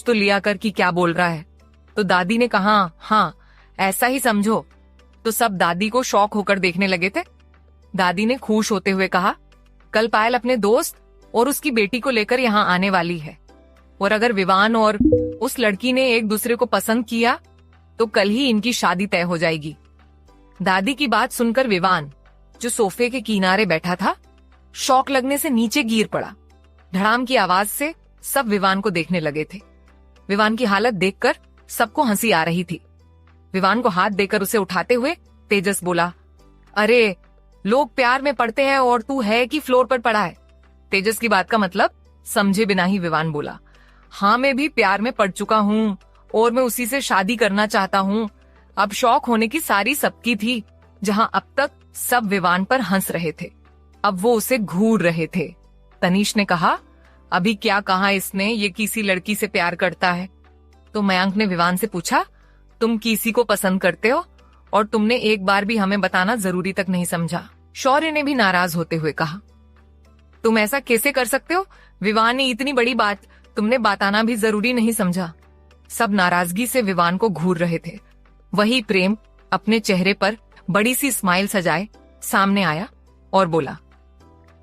सोच तो लिया कर कि क्या बोल रहा है। तो दादी ने कहा, हाँ ऐसा ही समझो। तो सब दादी को शॉक होकर देखने लगे थे। दादी ने खुश होते हुए कहा, कल पायल अपने दोस्त और उसकी बेटी को लेकर यहाँ आने वाली है, और अगर विवान और उस लड़की ने एक दूसरे को पसंद किया तो कल ही इनकी शादी तय हो जाएगी। दादी की बात सुनकर विवान, जो सोफे के किनारे बैठा था, शौक लगने से नीचे गिर पड़ा। धड़ाम की आवाज से सब विवान को देखने लगे थे। विवान की हालत देखकर सबको हंसी आ रही थी। विवान को हाथ देकर उसे उठाते हुए तेजस बोला, अरे लोग प्यार में पड़ते हैं और तू है कि फ्लोर पर पड़ा है। तेजस की बात का मतलब समझे बिना ही विवान बोला, हाँ मैं भी प्यार में पड़ चुका हूँ और मैं उसी से शादी करना चाहता हूँ। अब शौक होने की सारी सबकी थी। जहाँ अब तक सब विवान पर हंस रहे थे, अब वो उसे घूर रहे थे। तनीश ने कहा, अभी क्या कहा इसने, ये किसी लड़की से प्यार करता है। तो मयंक ने विवान से पूछा, तुम किसी को पसंद करते हो और तुमने एक बार भी हमें बताना जरूरी तक नहीं समझा। शौर्य ने भी नाराज होते हुए कहा, तुम ऐसा कैसे कर सकते हो विवान ने इतनी बड़ी बात तुमने बताना भी जरूरी नहीं समझा। सब नाराजगी से विवान को घूर रहे थे। वही प्रेम अपने चेहरे पर बड़ी सी स्माइल सजाए सामने आया और बोला,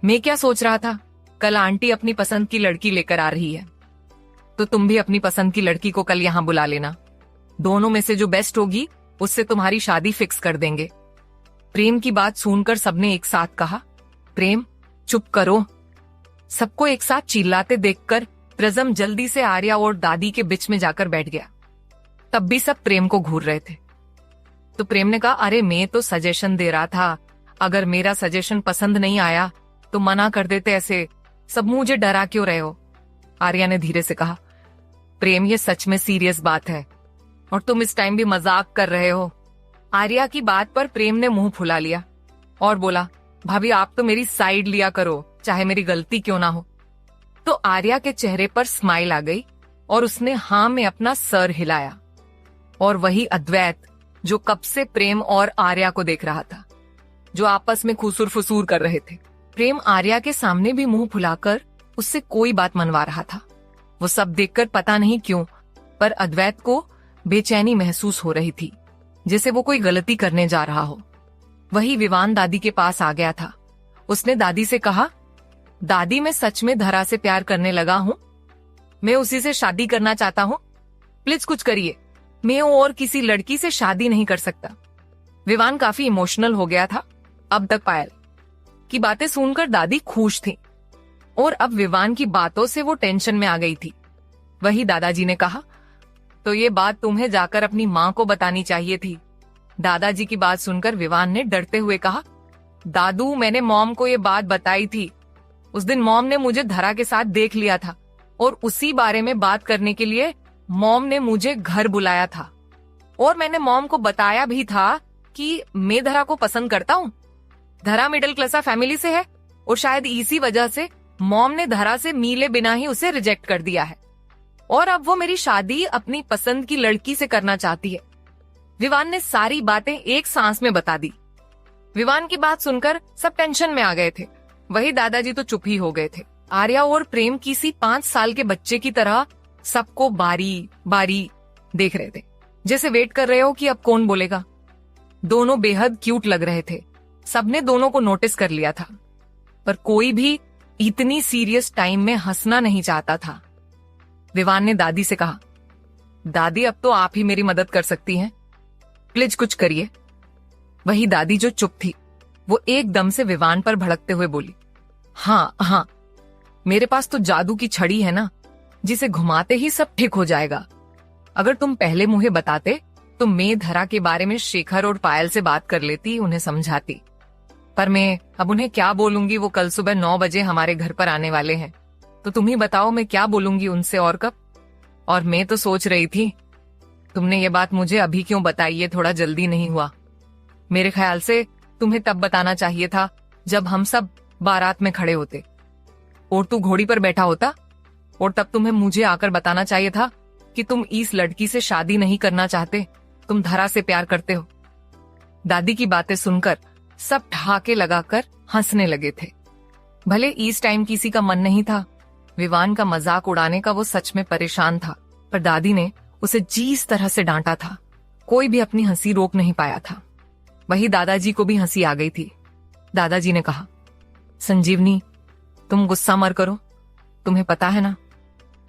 मैं क्या सोच रहा था, कल आंटी अपनी पसंद की लड़की लेकर आ रही है, तो तुम भी अपनी पसंद की लड़की को कल यहाँ बुला लेना। दोनों में से जो बेस्ट होगी उससे तुम्हारी शादी फिक्स कर देंगे। प्रेम की बात सुनकर सबने एक साथ कहा, प्रेम चुप करो। सबको एक साथ चिल्लाते देखकर प्रिज्म जल्दी से आर्या और दादी के बीच में जाकर बैठ गया। तब भी सब प्रेम को घूर रहे थे। तो प्रेम ने कहा, अरे मैं तो सजेशन दे रहा था, अगर मेरा सजेशन पसंद नहीं आया तो मना कर देते, ऐसे सब मुझे डरा क्यों रहे हो। आर्या ने धीरे से कहा, प्रेम ये सच में सीरियस बात है और तुम इस टाइम भी मजाक कर रहे हो। आर्या की बात पर प्रेम ने मुंह फुला लिया और बोला, भाभी आप तो मेरी साइड लिया करो, चाहे मेरी गलती क्यों ना हो। तो आर्या के चेहरे पर स्माइल आ गई और उसने हाँ में अपना सर हिलाया। और वही अद्वैत जो कब से प्रेम और आर्या को देख रहा था, जो आपस में खुसूर फुसूर कर रहे थे। प्रेम आर्या के सामने भी मुंह फुलाकर उससे कोई बात मनवा रहा था। वो सब देखकर पता नहीं क्यों पर अद्वैत को बेचैनी महसूस हो रही थी, जैसे वो कोई गलती करने जा रहा हो। वही विवान दादी के पास आ गया था। उसने दादी से कहा, दादी मैं सच में धरा से प्यार करने लगा हूँ, मैं उसी से शादी करना चाहता हूँ, प्लीज कुछ करिए, मैं और किसी लड़की से शादी नहीं कर सकता। विवान काफी इमोशनल हो गया था। अब तक पायल की बातें सुनकर दादी खुश थी और अब विवान की बातों से वो टेंशन में आ गई थी। वही दादाजी ने कहा, तो ये बात तुम्हें जाकर अपनी माँ को बतानी चाहिए थी। दादाजी की बात सुनकर विवान ने डरते हुए कहा, दादू मैंने मॉम को ये बात बताई थी, उस दिन मॉम ने मुझे धरा के साथ देख लिया था और उसी बारे में बात करने के लिए मॉम ने मुझे घर बुलाया था और मैंने मॉम को बताया भी था कि मैं धरा को पसंद करता हूँ। धरा मिडिल क्लास फैमिली से है और शायद इसी वजह से मॉम ने धरा से मिले बिना ही उसे रिजेक्ट कर दिया है और अब वो मेरी शादी अपनी पसंद की लड़की से करना चाहती है। विवान ने सारी बातें एक सांस में बता दी। विवान की बात सुनकर सब टेंशन में आ गए थे। वही दादाजी तो चुप ही हो गए थे। आर्या और प्रेम किसी 5 साल के बच्चे की तरह सबको बारी बारी देख रहे थे, जैसे वेट कर रहे हो कि अब कौन बोलेगा। दोनों बेहद क्यूट लग रहे थे। सबने दोनों को नोटिस कर लिया था, पर कोई भी इतनी सीरियस टाइम में हंसना नहीं चाहता था। विवान ने दादी से कहा, दादी अब तो आप ही मेरी मदद कर सकती हैं, प्लीज कुछ करिए। वही दादी जो चुप थी वो एकदम से विवान पर भड़कते हुए बोली, हाँ, मेरे पास तो जादू की छड़ी है ना, जिसे घुमाते ही सब ठीक हो जाएगा। अगर तुम पहले मुझे बताते तो मैं धरा के बारे में शेखर और पायल से बात कर लेती, उन्हें समझाती। पर मैं अब उन्हें क्या बोलूंगी, वो कल सुबह 9 बजे हमारे घर पर आने वाले हैं, तो तुम ही बताओ मैं क्या बोलूंगी उनसे और कब। और मैं तो सोच रही थी तुमने ये बात मुझे अभी क्यों बताई, ये थोड़ा जल्दी नहीं हुआ। मेरे ख्याल से तुम्हें तब बताना चाहिए था जब हम सब बारात में खड़े होते और तू घोड़ी पर बैठा होता, और तब तुम्हें मुझे आकर बताना चाहिए था कि तुम इस लड़की से शादी नहीं करना चाहते, तुम धरा से प्यार करते हो। दादी की बातें सुनकर सब ठहाके लगाकर हंसने लगे थे। भले इस टाइम किसी का मन नहीं था, विवान का मजाक उड़ाने का वो सच में परेशान था। पर दादी ने उसे जिस तरह से डांटा था, कोई भी अपनी हंसी रोक नहीं पाया था। वही दादाजी को भी हंसी आ गई थी। दादाजी ने कहा, संजीवनी, तुम गुस्सा मत करो। तुम्हें पता है ना,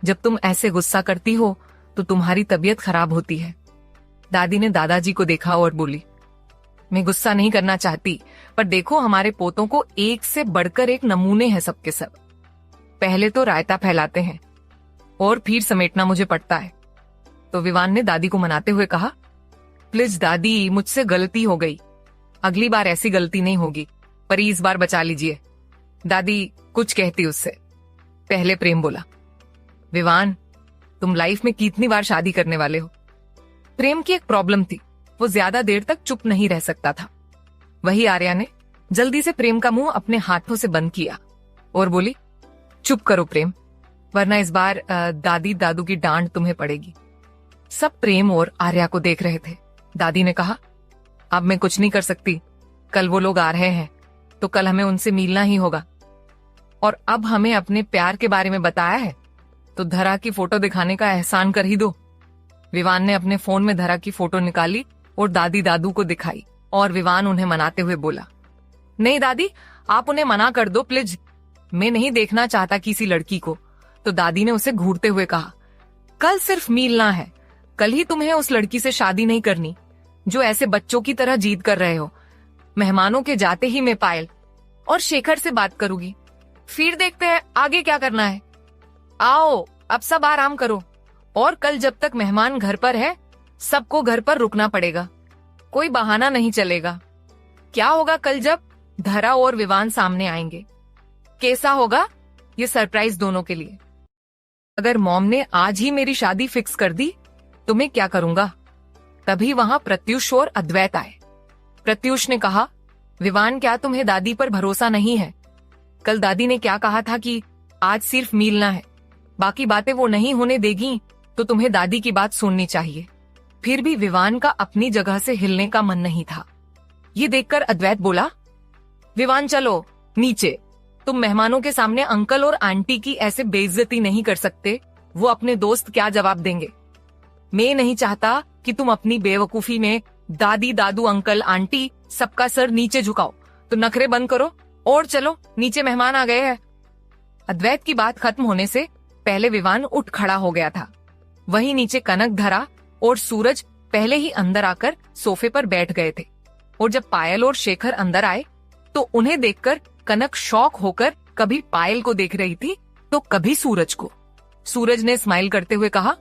जब तुम ऐसे गुस्सा करती हो तो तुम्हारी तबीयत खराब होती है। दादी ने दादाजी को देखा और बोली, मैं गुस्सा नहीं करना चाहती, पर देखो हमारे पोतों को एक से बढ़कर एक नमूने हैं सबके सब। पहले तो रायता फैलाते हैं और फिर समेटना मुझे पड़ता है। तो विवान ने दादी को मनाते हुए कहा, प्लीज दादी, मुझसे गलती हो गई, अगली बार ऐसी गलती नहीं होगी, पर इस बार बचा लीजिए। दादी कुछ कहती उससे। पहले प्रेम बोला, विवान, तुम लाइफ में कितनी बार शादी करने वाले हो? प्रेम की एक प्रॉब्लम थी, वो ज्यादा देर तक चुप नहीं रह सकता था। वही आर्या ने जल्दी से प्रेम का मुंह अपने हाथों से बंद किया और बोली, चुप करो प्रेम, वरना इस बार दादी दादू की डांट तुम्हें पड़ेगी। सब प्रेम और आर्या को देख रहे थे। दादी ने कहा, अब मैं कुछ नहीं कर सकती, कल वो लोग आ रहे हैं तो कल हमें उनसे मिलना ही होगा। और अब हमें अपने प्यार के बारे में बताया है तो धरा की फोटो दिखाने का एहसान कर ही दो। विवान ने अपने फोन में धरा की फोटो निकाली और दादी दादू को दिखाई और विवान उन्हें मनाते हुए बोला, नहीं दादी, आप उन्हें मना कर दो प्लीज, मैं नहीं देखना चाहता किसी लड़की को। तो दादी ने उसे घूरते हुए कहा, कल सिर्फ मिलना है, कल ही तुम्हें उस लड़की से शादी नहीं करनी जो ऐसे बच्चों की तरह जिद कर रहे हो। मेहमानों के जाते ही मैं पायल और शेखर से बात करूंगी, फिर देखते हैं आगे क्या करना है। आओ अब सब आराम करो, और कल जब तक मेहमान घर पर है सबको घर पर रुकना पड़ेगा, कोई बहाना नहीं चलेगा। क्या होगा कल जब धरा और विवान सामने आएंगे? कैसा होगा ये सरप्राइज दोनों के लिए। अगर मॉम ने आज ही मेरी शादी फिक्स कर दी तो मैं क्या करूंगा? तभी वहां प्रत्युष और अद्वैत आए। प्रत्युष ने कहा, विवान, क्या तुम्हें दादी पर भरोसा नहीं है? कल दादी ने क्या कहा था कि आज सिर्फ मिलना है, बाकी बातें वो नहीं होने देगी, तो तुम्हें दादी की बात सुननी चाहिए। फिर भी विवान का अपनी जगह से हिलने का मन नहीं था। ये देखकर अद्वैत बोला, विवान चलो नीचे, तुम मेहमानों के सामने अंकल और आंटी की ऐसे बेइज्जती नहीं कर सकते, वो अपने दोस्त क्या जवाब देंगे। मैं नहीं चाहता कि तुम अपनी बेवकूफी में दादी दादू अंकल आंटी सबका सर नीचे झुकाओ, तो नखरे बंद करो और चलो, नीचे मेहमान आ गए हैं। अद्वैत की बात खत्म होने से पहले विवान उठ खड़ा हो गया था। वहीं नीचे कनक, धरा और सूरज पहले ही अंदर आकर सोफे पर बैठ गए थे। और जब पायल और शेखर अंदर आए तो उन्हें देखकर कनक शॉक होकर कभी पायल को देख रही थी तो कभी सूरज को। सूरज ने स्माइल करते हुए कहा,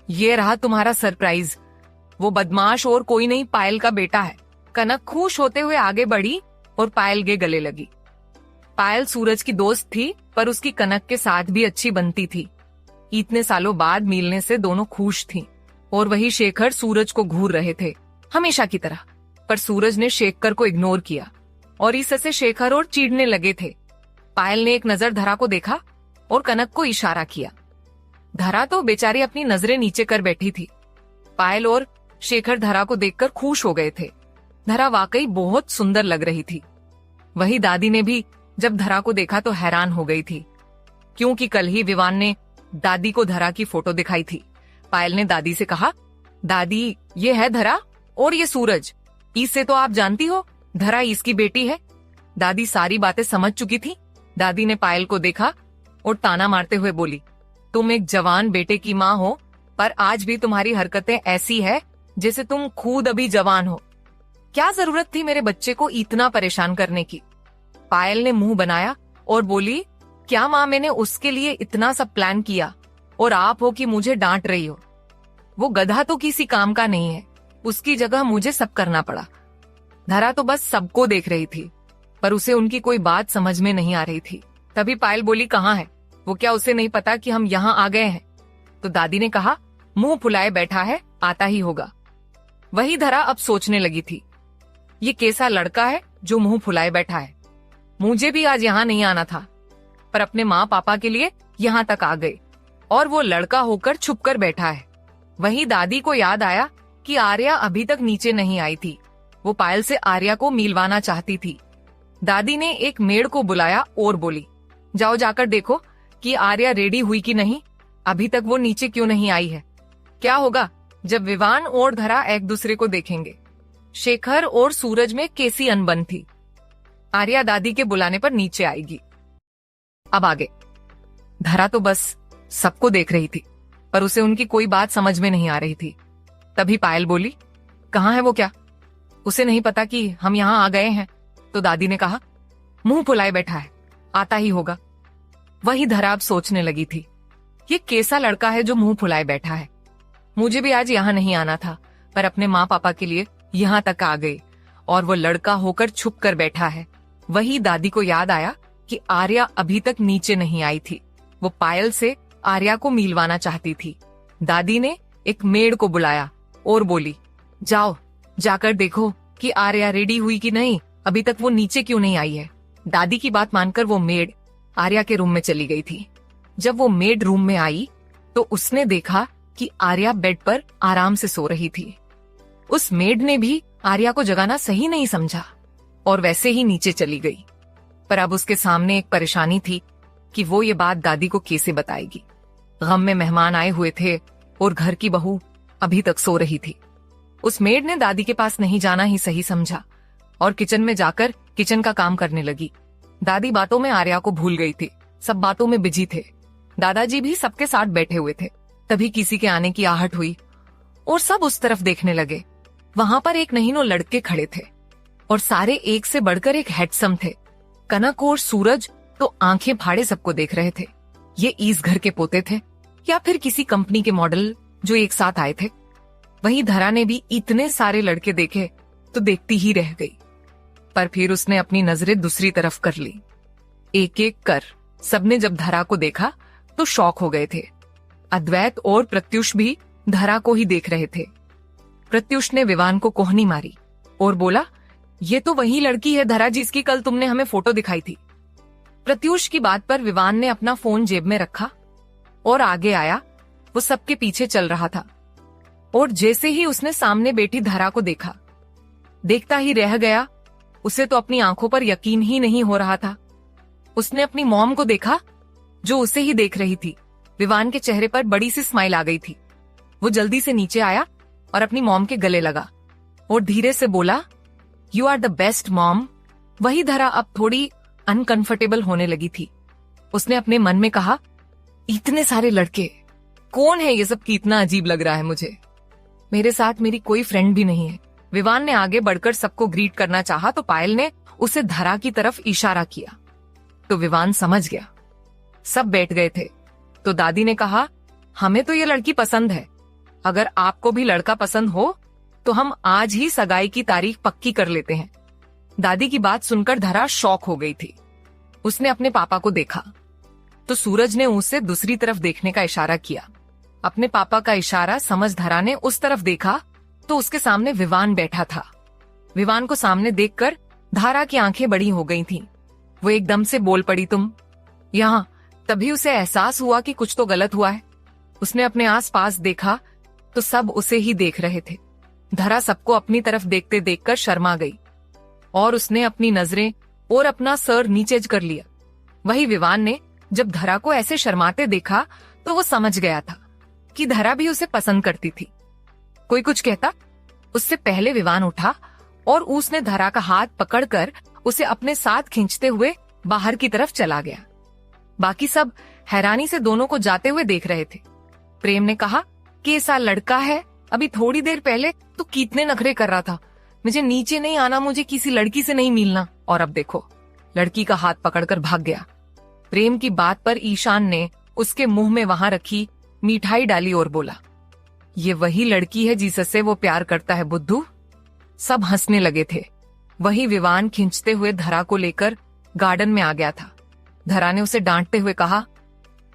ये रहा तुम्हारा सरप्राइज, वो बदमाश और कोई नहीं पायल का बेटा है। कनक खुश होते हुए आगे बढ़ी और पायल के गले लगी। पायल सूरज की दोस्त थी, पर उसकी कनक के साथ भी अच्छी बनती थी। इतने सालों बाद मिलने से दोनों खुश थीं। और वही शेखर सूरज को घूर रहे थे हमेशा की तरह, पर सूरज ने शेखर को इग्नोर किया और इससे शेखर और चिढ़ने लगे थे। पायल ने एक नजर धरा को देखा और कनक को इशारा किया। धरा तो बेचारी अपनी नजरें नीचे कर बैठी थी। पायल और शेखर धरा को देखकर खुश हो गए थे। धरा वाकई बहुत सुंदर लग रही थी। वही दादी ने भी जब धरा को देखा तो हैरान हो गई थी, क्योंकि कल ही विवान ने दादी को धरा की फोटो दिखाई थी। पायल ने दादी से कहा, दादी ये है धरा और ये सूरज, इससे तो आप जानती हो धरा इसकी बेटी है। दादी सारी बातें समझ चुकी थी। दादी ने पायल को देखा और ताना मारते हुए बोली, तुम एक जवान बेटे की माँ हो, पर आज भी तुम्हारी हरकतें ऐसी है जैसे तुम खुद अभी जवान हो। क्या जरूरत थी मेरे बच्चे को इतना परेशान करने की? पायल ने मुंह बनाया और बोली, क्या माँ, मैंने उसके लिए इतना सब प्लान किया और आप हो कि मुझे डांट रही हो। वो गधा तो किसी काम का नहीं है, उसकी जगह मुझे सब करना पड़ा। धरा तो बस सबको देख रही थी, पर उसे उनकी कोई बात समझ में नहीं आ रही थी। तभी पायल बोली, कहाँ है वो? क्या उसे नहीं पता कि हम यहाँ आ गए हैं? तो दादी ने कहा, मुंह फुलाए बैठा है, आता ही होगा। वही धरा अब सोचने लगी थी, ये कैसा लड़का है जो मुंह फुलाए बैठा है। मुझे भी आज यहाँ नहीं आना था, पर अपने माँ पापा के लिए यहाँ तक आ गए और वो लड़का होकर छुप कर बैठा है। वही दादी को याद आया कि आर्या अभी तक नीचे नहीं आई थी। वो पायल से आर्या को मिलवाना चाहती थी। दादी ने एक मेड को बुलाया और बोली, जाओ जाकर देखो कि आर्या रेडी हुई कि नहीं, अभी तक वो नीचे क्यों नहीं आई है। क्या होगा जब विवान और धरा एक दूसरे को देखेंगे? शेखर और सूरज में कैसी अनबन थी। आर्या दादी के बुलाने पर नीचे आएगी। अब आगे। धरा तो बस सबको देख रही थी, पर उसे उनकी कोई बात समझ में नहीं आ रही थी। तभी पायल बोली, कहाँ है वो? क्या उसे नहीं पता कि हम यहाँ आ गए हैं? तो दादी ने कहा, मुंह फुलाए बैठा है, आता ही होगा। वही धरा अब सोचने लगी थी, ये कैसा लड़का है जो मुंह फुलाए बैठा है। मुझे भी आज यहाँ नहीं आना था, पर अपने माँ पापा के लिए यहाँ तक आ गई, और वो लड़का होकर छुप कर बैठा है। वही दादी को याद आया कि आर्या अभी तक नीचे नहीं आई थी। वो पायल से आर्या को मिलवाना चाहती थी। दादी ने एक मेड को बुलाया और बोली, जाओ जाकर देखो कि आर्या रेडी हुई कि नहीं, अभी तक वो नीचे क्यों नहीं आई है। दादी की बात मानकर वो मेड आर्या के रूम में चली गई थी। जब वो मेड रूम में आई तो उसने देखा कि आर्या बेड पर आराम से सो रही थी। उस मेड ने भी आर्या को जगाना सही नहीं समझा और वैसे ही नीचे चली गई। पर अब उसके सामने एक परेशानी थी कि वो ये बात दादी को कैसे बताएगी। गम में मेहमान आए हुए थे और घर की बहू अभी तक सो रही थी। उस मेड ने दादी के पास नहीं जाना ही सही समझा और किचन में जाकर किचन का काम करने लगी। दादी बातों में आर्या को भूल गई थी, सब बातों में बिजी थे। दादाजी भी सबके साथ बैठे हुए थे। तभी किसी के आने की आहट हुई और सब उस तरफ देखने लगे। वहां पर एक नहीं नो लड़के खड़े थे और सारे एक से बढ़कर एक हैंडसम थे। कनक और सूरज तो आंखें फाड़े सबको देख रहे थे। ये इस घर के पोते थे या फिर किसी कंपनी के मॉडल जो एक साथ आए थे। वहीं धरा ने भी इतने सारे लड़के देखे तो देखती ही रह गई, पर फिर उसने अपनी नजरें दूसरी तरफ कर ली। एक एक कर सबने जब धरा को देखा तो शॉक हो गए थे। अद्वैत और प्रत्युष भी धरा को ही देख रहे थे। प्रत्युष ने विवान को कोहनी मारी और बोला, ये तो वही लड़की है धरा जिसकी कल तुमने हमें फोटो दिखाई थी। प्रत्युष की बात पर विवान ने अपना फोन जेब में रखा और आगे आया। वो सबके पीछे चल रहा था और जैसे ही उसने सामने बैठी धरा को देखा, देखता ही रह गया। उसे तो अपनी आंखों पर यकीन ही नहीं हो रहा था। उसने अपनी मॉम को देखा जो उसे ही देख रही थी। विवान के चेहरे पर बड़ी सी स्माइल आ गई थी। वो जल्दी से नीचे आया और अपनी मॉम के गले लगा और धीरे से बोला, you are the best mom. वही धरा अब थोड़ी अनकंफर्टेबल होने लगी थी। उसने अपने मन में कहा, इतने सारे लड़के, कौन है ये सब? कितना अजीब लग रहा है मुझे। मेरे साथ मेरी कोई फ्रेंड भी नहीं है। विवान ने आगे बढ़कर सबको ग्रीट करना चाहा तो पायल ने उसे धरा की तरफ इशारा किया तो विवान समझ गया। सब बैठ गए थे तो दादी ने कहा, हमें तो ये लड़की पसंद है। अगर आपको भी लड़का पसंद हो तो हम आज ही सगाई की तारीख पक्की कर लेते हैं। दादी की बात सुनकर धरा शॉक हो गई थी। उसने अपने पापा को देखा तो सूरज ने उसे दूसरी तरफ देखने का इशारा किया। अपने पापा का इशारा समझ धरा ने उस तरफ देखा तो उसके सामने विवान बैठा था। विवान को सामने देखकर धारा की आंखें बड़ी हो गई थीं। वो एकदम से बोल पड़ी, तुम यहाँ। तभी उसे एहसास हुआ कि कुछ तो गलत हुआ है। उसने अपने आसपास देखा तो सब उसे ही देख रहे थे। धरा सबको अपनी तरफ देखते देखकर शर्मा गई और उसने अपनी नजरें और अपना सर नीचे कर लिया। वही विवान ने जब धरा को ऐसे शर्माते देखा तो वो समझ गया था कि धरा भी उसे पसंद करती थी। कोई कुछ कहता उससे पहले विवान उठा और उसने धरा का हाथ पकड़कर उसे अपने साथ खींचते हुए बाहर की तरफ चला गया। बाकी सब हैरानी से दोनों को जाते हुए देख रहे थे। प्रेम ने कहा, कैसा लड़का है, अभी थोड़ी देर पहले तो कितने नखरे कर रहा था, मुझे नीचे नहीं आना, मुझे किसी लड़की से नहीं मिलना, और अब देखो लड़की का हाथ पकड़कर भाग गया। प्रेम की बात पर ईशान ने उसके मुंह में वहां रखी मिठाई डाली और बोला, ये वही लड़की है जिससे वो प्यार करता है बुद्धू। सब हंसने लगे थे। वही विवान खींचते हुए धरा को लेकर गार्डन में आ गया था। धरा ने उसे डांटते हुए कहा,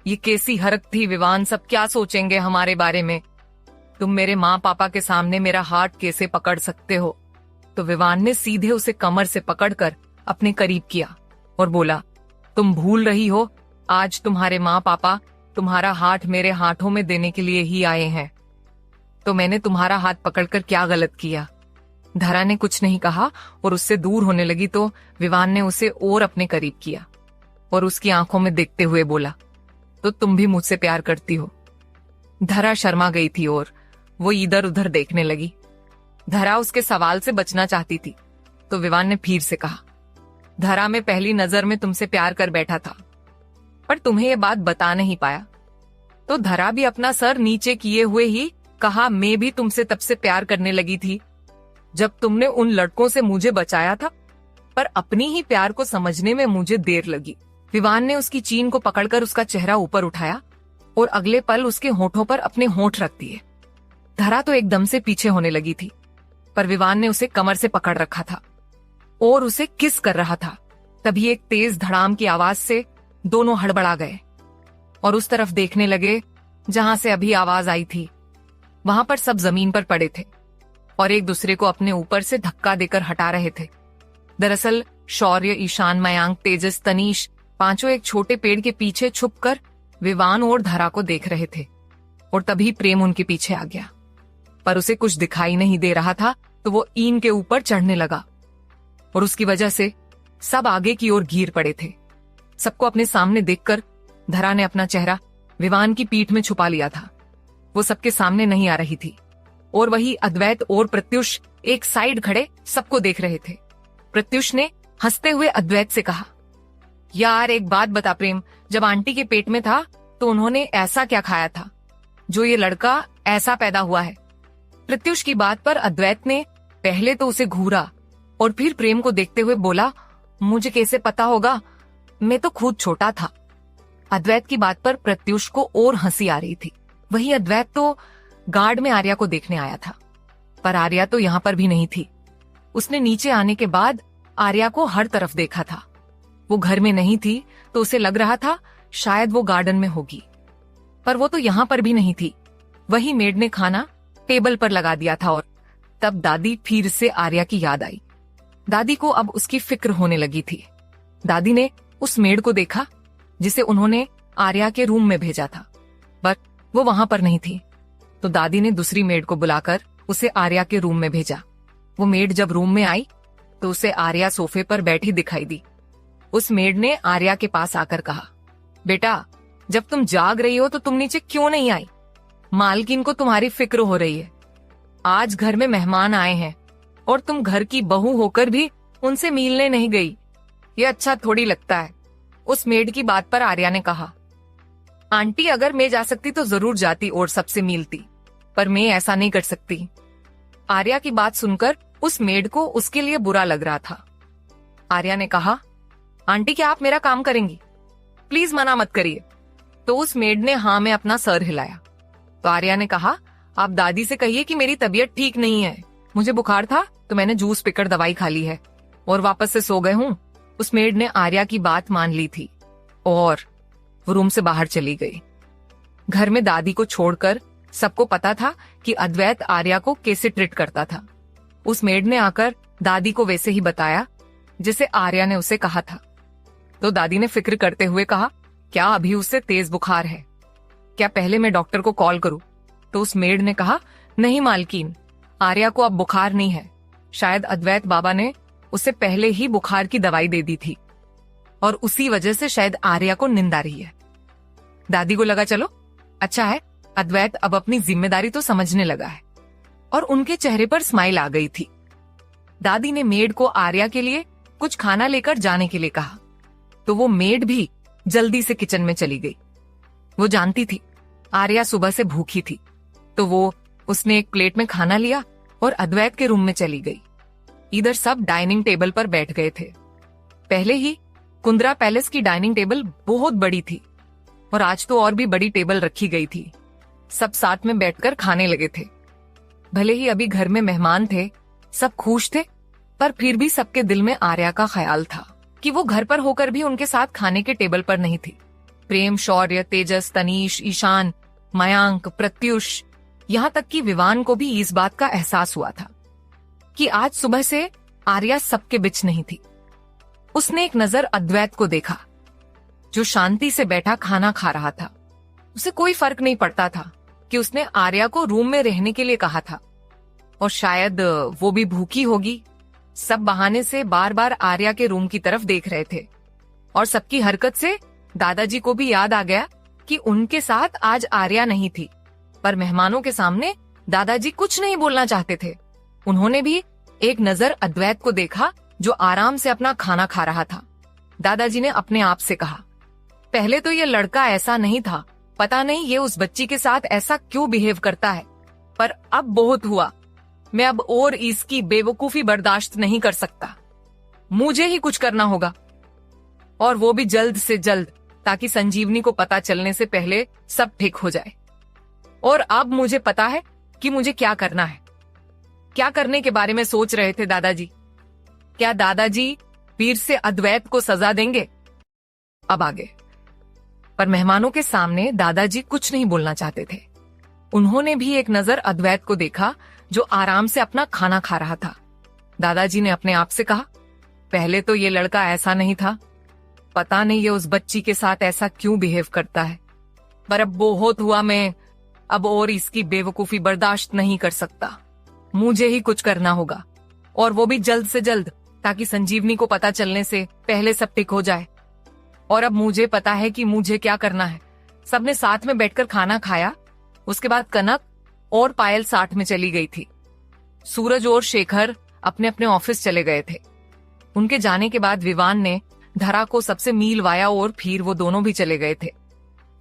ये कैसी हरकत थी विवान, सब क्या सोचेंगे हमारे बारे में? तुम मेरे माँ पापा के सामने मेरा हाथ कैसे पकड़ सकते हो? तो विवान ने सीधे उसे कमर से पकड़कर अपने करीब किया और बोला, तुम भूल रही हो, आज तुम्हारे माँ पापा तुम्हारा हाथ मेरे हाथों में देने के लिए ही आए हैं। तो मैंने तुम्हारा हाथ पकड़कर क्या गलत किया? धरा ने कुछ नहीं कहा और उससे दूर होने लगी तो विवान ने उसे और अपने करीब किया और उसकी आंखों में देखते हुए बोला, तो तुम भी मुझसे प्यार करती हो? धरा शर्मा गई थी और वो इधर उधर देखने लगी। धरा उसके सवाल से बचना चाहती थी तो विवान ने फिर से कहा, धरा मैं पहली नजर में तुमसे प्यार कर बैठा था, पर तुम्हें ये बात बता नहीं पाया। तो धरा भी अपना सर नीचे किए हुए ही कहा, मैं भी तुमसे तब से प्यार करने लगी थी जब तुमने उन लड़कों से मुझे बचाया था, पर अपनी ही प्यार को समझने में मुझे देर लगी। विवान ने उसकी चीन को पकड़कर उसका चेहरा ऊपर उठाया और अगले पल उसके होठों पर अपने होठ रख दिए। धरा तो एकदम से पीछे होने लगी थी, पर विवान ने उसे कमर से पकड़ रखा था और उसे किस कर रहा था। तभी एक तेज धड़ाम की आवाज से दोनों हड़बड़ा गए और उस तरफ देखने लगे जहां से अभी आवाज आई थी। वहां पर सब जमीन पर पड़े थे और एक दूसरे को अपने ऊपर से धक्का देकर हटा रहे थे। दरअसल शौर्य, ईशान, मयांक, तेजस, तनीश पांचों एक छोटे पेड़ के पीछे छुपकर विवान और धरा को देख रहे थे और तभी प्रेम उनके पीछे आ गया, पर उसे कुछ दिखाई नहीं दे रहा था तो वो ईन के ऊपर चढ़ने लगा और उसकी वजह से सब आगे की ओर गिर पड़े थे। सबको अपने सामने देखकर धरा ने अपना चेहरा विवान की पीठ में छुपा लिया था। वो सबके सामने नहीं आ रही थी और वही अद्वैत और प्रत्युष एक साइड खड़े सबको देख रहे थे। प्रत्युष ने हंसते हुए अद्वैत से कहा, यार एक बात बता प्रेम, जब आंटी के पेट में था तो उन्होंने ऐसा क्या खाया था जो ये लड़का ऐसा पैदा हुआ है। प्रत्युष की बात पर अद्वैत ने पहले तो उसे घूरा और फिर प्रेम को देखते हुए बोला, मुझे कैसे पता होगा, मैं तो खुद छोटा था। अद्वैत की बात पर प्रत्युष को और हंसी आ रही थी। वही अद्वैत तो गार्ड में आर्या को देखने आया था, पर आर्या तो यहाँ पर भी नहीं थी। उसने नीचे आने के बाद आर्या को हर तरफ देखा था। वो घर में नहीं थी तो उसे लग रहा था शायद वो गार्डन में होगी, पर वो तो यहाँ पर भी नहीं थी। वही मेड ने खाना टेबल पर लगा दिया था और तब दादी फिर से आर्या की याद आई। दादी को अब उसकी फिक्र होने लगी थी। दादी ने उस मेड को देखा जिसे उन्होंने आर्या के रूम में भेजा था, पर वो वहां पर नहीं थी। तो दादी ने दूसरी मेड को बुलाकर उसे आर्या के रूम में भेजा। वो मेड जब रूम में आई तो उसे आर्या सोफे पर बैठी दिखाई दी। उस मेड ने आर्या के पास आकर कहा, बेटा जब तुम जाग रही हो तो तुम नीचे क्यों नहीं आई? मालकिन को तुम्हारी फिक्र हो रही है। आज घर में मेहमान आए हैं और तुम घर की बहू होकर भी उनसे मिलने नहीं गई, ये अच्छा थोड़ी लगता है। उस मेड की बात पर आर्या ने कहा, आंटी अगर मैं जा सकती तो जरूर जाती और सबसे मिलती, पर मैं ऐसा नहीं कर सकती। आर्या की बात सुनकर उस मेड को उसके लिए बुरा लग रहा था। आर्या ने कहा, आंटी क्या आप मेरा काम करेंगी? प्लीज मना मत करिए। तो उस मेड ने हाँ में अपना सर हिलाया। तो आर्या ने कहा, आप दादी से कहिए कि मेरी तबीयत ठीक नहीं है, मुझे बुखार था तो मैंने जूस पीकर दवाई खा ली है और वापस से सो गए हूँ। उस मेड ने आर्या की बात मान ली थी और वो रूम से बाहर चली गई। घर में दादी को छोड़कर सबको पता था कि अद्वैत आर्या को कैसे ट्रीट करता था। उस मेड ने आकर दादी को वैसे ही बताया जैसे आर्या ने उसे कहा था। तो दादी ने फिक्र करते हुए कहा, क्या अभी उसे तेज बुखार है? क्या पहले मैं डॉक्टर को कॉल करूं? तो उस मेड ने कहा, नहीं मालकिन, आर्या को अब बुखार नहीं है। शायद अद्वैत बाबा ने उसे पहले ही बुखार की दवाई दे दी थी और उसी वजह से शायद आर्या को नींद आ रही है। दादी को लगा चलो अच्छा है, अद्वैत अब अपनी जिम्मेदारी तो समझने लगा है और उनके चेहरे पर स्माइल आ गई थी। दादी ने मेड को आर्या के लिए कुछ खाना लेकर जाने के लिए कहा तो वो मेड भी जल्दी से किचन में चली गई। वो जानती थी आर्या सुबह से भूखी थी, तो उसने एक प्लेट में खाना लिया और अद्वैत के रूम में चली गई। इधर सब डाइनिंग टेबल पर बैठ गए थे। पहले ही कुंद्रा पैलेस की डाइनिंग टेबल बहुत बड़ी थी और आज तो और भी बड़ी टेबल रखी गई थी। सब साथ में बैठकर खाने लगे थे। भले ही अभी घर में मेहमान थे, सब खुश थे, पर फिर भी सबके दिल में आर्या का ख्याल था कि वो घर पर होकर भी उनके साथ खाने के टेबल पर नहीं थी। प्रेम, शौर्य, तेजस, तनीश, ईशान, मयांक, प्रत्युष, यहाँ तक कि विवान को भी इस बात का एहसास हुआ था कि आज सुबह से आर्या सबके बीच नहीं थी। उसने एक नजर अद्वैत को देखा जो शांति से बैठा खाना खा रहा था। उसे कोई फर्क नहीं पड़ता था कि उसने आर्या को रूम में रहने के लिए कहा था और शायद वो भी भूखी होगी। सब बहाने से बार बार आर्या के रूम की तरफ देख रहे थे और सबकी हरकत से दादाजी को भी याद आ गया कि उनके साथ आज आर्या नहीं थी, पर मेहमानों के सामने दादाजी कुछ नहीं बोलना चाहते थे। उन्होंने भी एक नजर अद्वैत को देखा जो आराम से अपना खाना खा रहा था। दादाजी ने अपने आप से कहा, पहले तो ये लड़का ऐसा नहीं था, पता नहीं ये उस बच्ची के साथ ऐसा क्यों बिहेव करता है, पर अब बहुत हुआ। मैं अब और इसकी बेवकूफी बर्दाश्त नहीं कर सकता। मुझे ही कुछ करना होगा, और वो भी जल्द से जल्द, ताकि संजीवनी को पता चलने से पहले सब ठीक हो जाए। और अब मुझे पता है कि मुझे क्या करना है। क्या करने के बारे में सोच रहे थे दादाजी? क्या दादाजी फिर से अद्वैत को सजा देंगे? अब आगे। पर मेहमानों के सामने दादाजी कुछ नहीं बोलना चाहते थे। उन्होंने भी एक नजर अद्वैत को देखा जो आराम से अपना खाना खा रहा था। दादाजी ने अपने आप से कहा, पहले तो ये लड़का ऐसा नहीं था, पता नहीं ये उस बच्ची के साथ ऐसा क्यों बिहेव करता है, पर अब बहुत हुआ। मैं अब और इसकी बेवकूफी बर्दाश्त नहीं कर सकता। मुझे ही कुछ करना होगा, और वो भी जल्द से जल्द, ताकि संजीवनी को पता चलने से पहले सब ठीक हो जाए। और अब मुझे पता है कि मुझे क्या करना है। सबने साथ में बैठकर खाना खाया। उसके बाद कनक और पायल साथ में चली गई थी। सूरज और शेखर अपने अपने ऑफिस चले गए थे। उनके जाने के बाद विवान ने धरा को सबसे मिलवाया और फिर वो दोनों भी चले गए थे।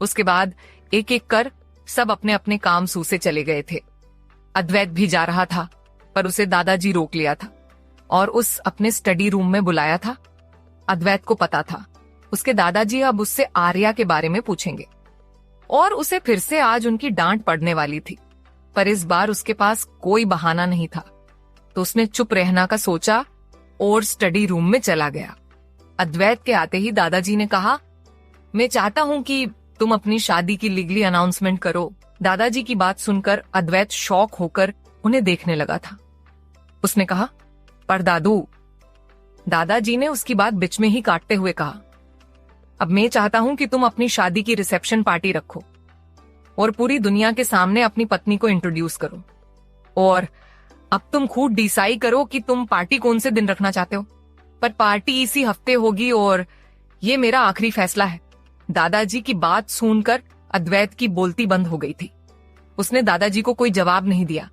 उसके बाद एक एक कर सब अपने अपने काम सूसे चले गए थे। अद्वैत भी जा रहा था, पर उसे दादाजी रोक लिया था और उस अपने स्टडी रूम में बुलाया था। अद्वैत को पता था उसके दादाजी अब उससे आर्या के बारे में पूछेंगे, और उसे फिर से आज उनकी डांट पड़ने वाली थी। पर इस बार उसके पास कोई बहाना नहीं था, तो उसने चुप रहना का सोचा और स्टडी रूम में चला गया। अद्वैत के आते ही दादाजी ने कहा, मैं चाहता हूं कि तुम अपनी शादी की लीगली अनाउंसमेंट करो। दादाजी की बात सुनकर अद्वैत शॉक होकर उन्हें देखने लगा था। उसने कहा, पर दादू। दादाजी ने उसकी बात बीच में ही काटते हुए कहा, अब मैं चाहता हूं कि तुम अपनी शादी की रिसेप्शन पार्टी रखो और पूरी दुनिया के सामने अपनी पत्नी को इंट्रोड्यूस करो, और अब तुम खुद डिसाइड करो कि तुम पार्टी कौन से दिन रखना चाहते हो, पर पार्टी इसी हफ्ते होगी और ये मेरा आखिरी फैसला है। दादाजी की बात सुनकर अद्वैत की बोलती बंद हो गई थी। उसने दादाजी को कोई जवाब नहीं दिया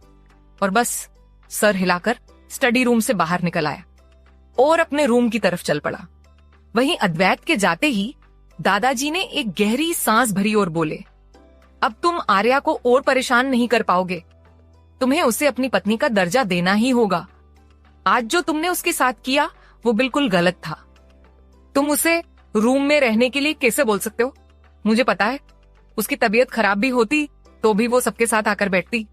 और बस सर हिलाकर स्टडी रूम से बाहर निकल आया और अपने रूम की तरफ चल पड़ा। वहीं अद्वैत के जाते ही दादाजी ने एक गहरी सांस भरी और बोले, अब तुम आर्या को और परेशान नहीं कर पाओगे। तुम्हें उसे अपनी पत्नी का दर्जा देना ही होगा। आज जो तुमने उसके साथ किया वो बिल्कुल गलत था। तुम उसे रूम में रहने के लिए कैसे बोल सकते हो? मुझे पता है उसकी तबीयत खराब भी होती तो भी वो सबके साथ आकर बैठती।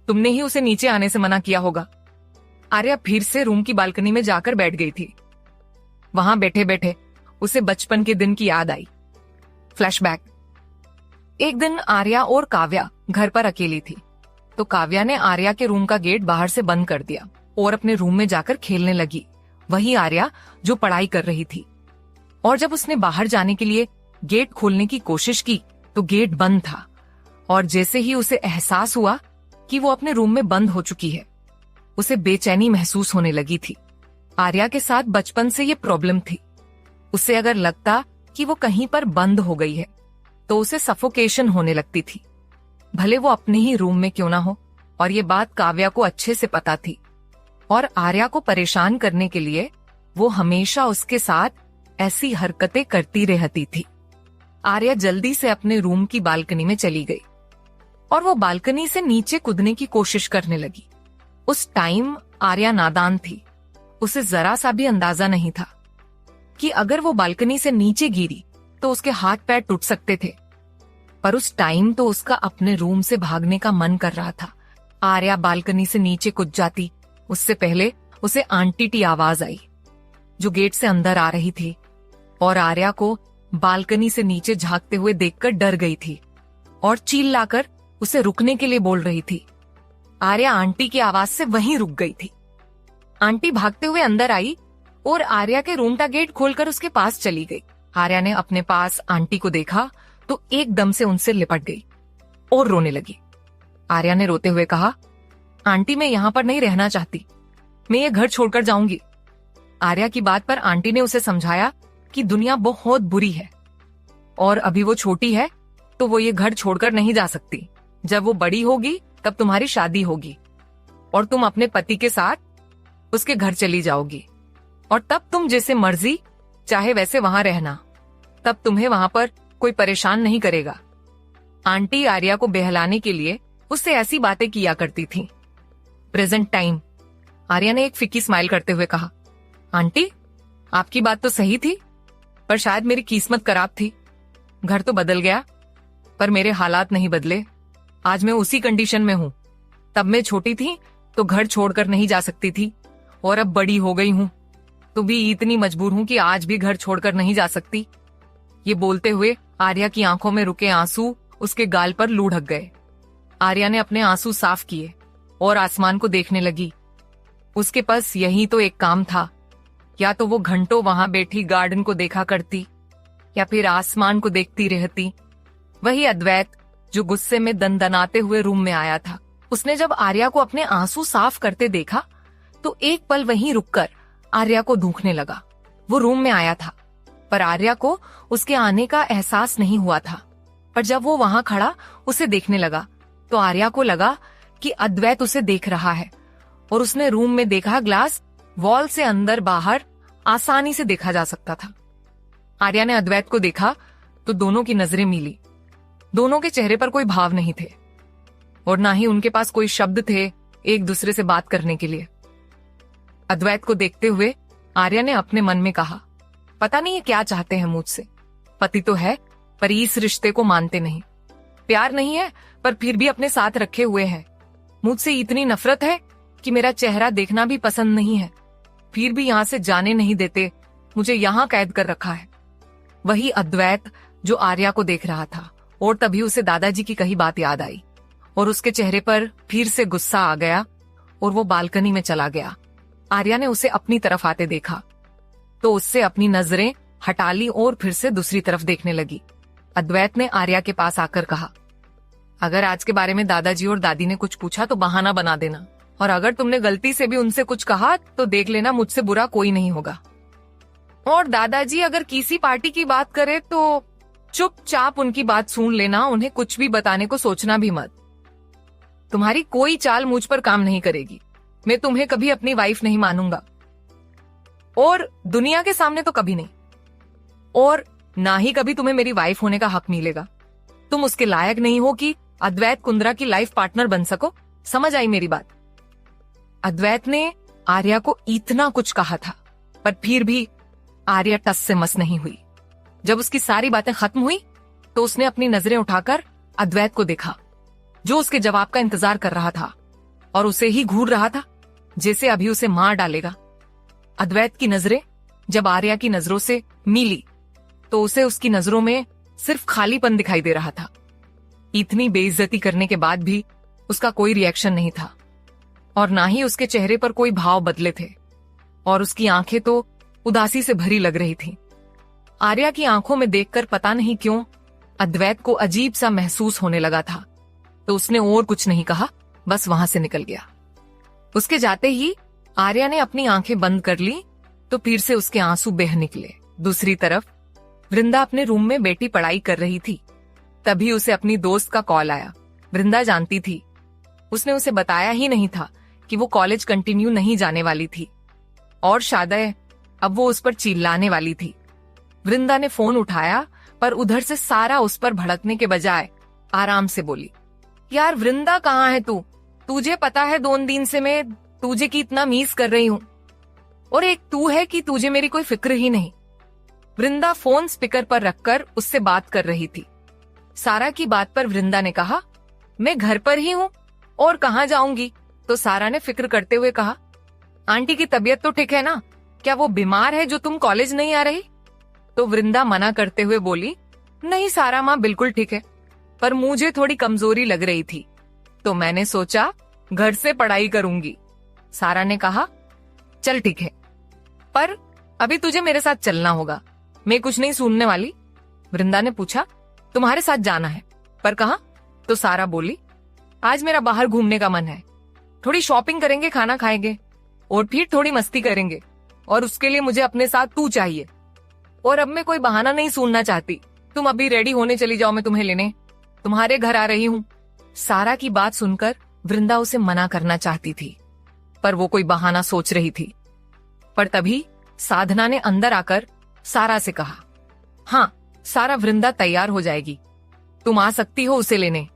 तुमने ही उसे नीचे आने से मना किया होगा। आर्या फिर से रूम की बालकनी में जाकर बैठ गई थी। वहां बैठे बैठे उसे बचपन के दिन की याद आई। फ्लैशबैक। एक दिन आर्या और काव्या घर पर अकेली थी, तो काव्या ने आर्या के रूम का गेट बाहर से बंद कर दिया और अपने रूम में जाकर खेलने लगी। वही आर्या जो पढ़ाई कर रही थी। और जब उसने बाहर जाने के लिए गेट खोलने की कोशिश की तो गेट बंद था, और जैसे ही उसे एहसास हुआ कि वो अपने रूम में बंद हो चुकी है, उसे बेचैनी महसूस होने लगी थी। आर्या के साथ बचपन से ये प्रॉब्लम थी। उसे अगर लगता कि वो कहीं पर बंद हो गई है तो उसे सफोकेशन होने लगती थी, भले वो अपने ही रूम में क्यों ना हो। और ये बात काव्या को अच्छे से पता थी, और आर्या को परेशान करने के लिए वो हमेशा उसके साथ ऐसी हरकतें करती रहती थी। आर्या जल्दी से अपने रूम की बालकनी में चली गई और वो बालकनी से नीचे कूदने की कोशिश करने लगी। उस टाइम आर्या नादान थी। उसे जरा सा भी अंदाजा नहीं था कि अगर वो बालकनी से नीचे गिरी तो उसके हाथ पैर टूट सकते थे। पर उस टाइम तो उसका अपने रूम से भागने का मन कर रहा था। आर्या बालकनी से नीचे कूद जाती, उससे पहले उसे आंटी की आवाज आई जो गेट से अंदर आ रही थी, और आर्या को बालकनी से नीचे झांकते हुए देखकर डर गई थी और चिल्लाकर उसे रुकने के लिए बोल रही थी। आर्या आंटी की आवाज से वहीं रुक गई थी। आंटी भागते हुए अंदर आई और आर्या के रूम का गेट खोलकर उसके पास चली गई। आर्या ने अपने पास आंटी को देखा तो एकदम से उनसे लिपट गई और रोने लगी। आर्या ने रोते हुए कहा, आंटी मैं यहाँ पर नहीं रहना चाहती, मैं ये घर छोड़कर जाऊंगी। आर्या की बात पर आंटी ने उसे समझाया कि दुनिया बहुत बुरी है और अभी वो छोटी है तो वो ये घर छोड़कर नहीं जा सकती। जब वो बड़ी होगी तब तुम्हारी शादी होगी और तुम अपने पति के साथ उसके घर चली जाओगी, और तब तुम जैसे मर्जी चाहे वैसे वहां रहना, तब तुम्हें वहां पर कोई परेशान नहीं करेगा। आंटी आर्या को बहलाने के लिए उससे ऐसी बातें किया करती थी। Present time. आर्या ने एक फिक्की स्माइल करते हुए कहा, आंटी आपकी बात तो सही थी, पर शायद मेरी किस्मत खराब थी। घर तो बदल गया पर मेरे हालात नहीं बदले। आज मैं उसी कंडीशन में हूं। तब मैं छोटी थी तो घर छोड़कर नहीं जा सकती थी, और अब बड़ी हो गई हूं तो भी इतनी मजबूर हूं कि आज भी घर छोड़कर नहीं जा सकती। ये बोलते हुए आर्या की आंखों में रुके आंसू उसके गाल पर लुढ़क गए। आर्या ने अपने आंसू साफ किए और आसमान को देखने लगी। उसके पास यही तो एक काम था, या तो वो घंटों वहां बैठी गार्डन को देखा करती या फिर आसमान को देखती रहती। वही अद्वैत जो गुस्से में दनदनाते हुए रूम में आया था, उसने जब आर्या को अपने आंसू साफ करते देखा तो एक पल वहीं रुककर आर्या को ढूंढने लगा। वो रूम में आया था पर आर्या को उसके आने का एहसास नहीं हुआ था। पर जब वो वहां खड़ा उसे देखने लगा तो आर्या को लगा कि अद्वैत उसे देख रहा है, और उसने रूम में देखा ग्लास वॉल से अंदर बाहर आसानी से देखा जा सकता था। आर्या ने अद्वैत को देखा तो दोनों की नजरें मिली। दोनों के चेहरे पर कोई भाव नहीं थे और ना ही उनके पास कोई शब्द थे एक दूसरे से बात करने के लिए। अद्वैत को देखते हुए आर्या ने अपने मन में कहा, पता नहीं ये क्या चाहते हैं मुझसे। पति तो है पर इस रिश्ते को मानते नहीं। प्यार नहीं है पर फिर भी अपने साथ रखे हुए हैं। मुझसे इतनी नफरत है कि मेरा चेहरा देखना भी पसंद नहीं है, फिर भी यहाँ से जाने नहीं देते। मुझे यहाँ कैद कर रखा है। वही अद्वैत जो आर्या को देख रहा था, और तभी उसे दादाजी की कही बात याद आई और उसके चेहरे पर फिर से गुस्सा आ गया और वो बालकनी में चला गया। आर्या ने उसे अपनी तरफ आते देखा तो उससे अपनी नजरें हटा ली और फिर से दूसरी तरफ देखने लगी। अद्वैत ने आर्या के पास आकर कहा, अगर आज के बारे में दादाजी और दादी ने कुछ पूछा तो बहाना बना देना, और अगर तुमने गलती से भी उनसे कुछ कहा तो देख लेना मुझसे बुरा कोई नहीं होगा। और दादाजी अगर किसी पार्टी की बात करे तो चुपचाप उनकी बात सुन लेना, उन्हें कुछ भी बताने को सोचना भी मत। तुम्हारी कोई चाल मुझ पर काम नहीं करेगी। मैं तुम्हें कभी अपनी वाइफ नहीं मानूंगा, और दुनिया के सामने तो कभी नहीं, और ना ही कभी तुम्हें मेरी वाइफ होने का हक मिलेगा। तुम उसके लायक नहीं हो कि अद्वैत कुंद्रा की लाइफ पार्टनर बन सको। समझ आई मेरी बात? अद्वैत ने आर्या को इतना कुछ कहा था पर फिर भी आर्या टस से मस नहीं हुई। जब उसकी सारी बातें खत्म हुई तो उसने अपनी नजरें उठाकर अद्वैत को देखा, जो उसके जवाब का इंतजार कर रहा था और उसे ही घूर रहा था जैसे अभी उसे मार डालेगा। अद्वैत की नजरें जब आर्या की नजरों से मिली तो उसे उसकी नजरों में सिर्फ खालीपन दिखाई दे रहा था। इतनी बेइज्जती करने के बाद भी उसका कोई रिएक्शन नहीं था और ना ही उसके चेहरे पर कोई भाव बदले थे, और उसकी आंखें तो उदासी से भरी लग रही थी। आर्या की आंखों में देखकर पता नहीं क्यों अद्वैत को अजीब सा महसूस होने लगा था, तो उसने और कुछ नहीं कहा, बस वहां से निकल गया। उसके जाते ही आर्या ने अपनी आंखें बंद कर ली तो फिर से उसके आंसू बह निकले। दूसरी तरफ वृंदा अपने रूम में बैठी पढ़ाई कर रही थी। तभी उसे अपनी दोस्त का कॉल आया। वृंदा जानती थी, उसने उसे बताया ही नहीं था कि वो कॉलेज कंटिन्यू नहीं जाने वाली थी, और शायद अब वो उस पर चिल्लाने वाली थी। वृंदा ने फोन उठाया पर उधर से सारा उस पर भड़कने के बजाय आराम से बोली, यार वृंदा कहाँ है तू? तुझे पता है 2 दिन से मैं तुझे की इतना मिस कर रही हूँ, और एक तू है कि तुझे मेरी कोई फिक्र ही नहीं। वृंदा फोन स्पीकर पर रखकर उससे बात कर रही थी। सारा की बात पर वृंदा ने कहा, मैं घर पर ही हूँ और कहाँ जाऊंगी? तो सारा ने फिक्र करते हुए कहा, आंटी की तबीयत तो ठीक है ना? क्या वो बीमार है जो तुम कॉलेज नहीं आ रही? तो वृंदा मना करते हुए बोली, नहीं सारा माँ बिल्कुल ठीक है, पर मुझे थोड़ी कमजोरी लग रही थी तो मैंने सोचा घर से पढ़ाई करूंगी। सारा ने कहा, चल ठीक है, पर अभी तुझे मेरे साथ चलना होगा, मैं कुछ नहीं सुनने वाली। वृंदा ने पूछा, तुम्हारे साथ जाना है, पर कहाँ? तो सारा बोली, आज मेरा बाहर घूमने का मन है, थोड़ी शॉपिंग करेंगे, खाना खाएंगे और फिर थोड़ी मस्ती करेंगे, और उसके लिए मुझे अपने साथ तू चाहिए, और अब मैं कोई बहाना नहीं सुनना चाहती। तुम अभी रेडी होने चली जाओ, मैं तुम्हें लेने तुम्हारे घर आ रही हूँ। सारा की बात सुनकर वृंदा उसे मना करना चाहती थी, पर वो कोई बहाना सोच रही थी। पर तभी साधना ने अंदर आकर सारा से कहा, हाँ सारा, वृंदा तैयार हो जाएगी, तुम आ सकती हो उसे लेने।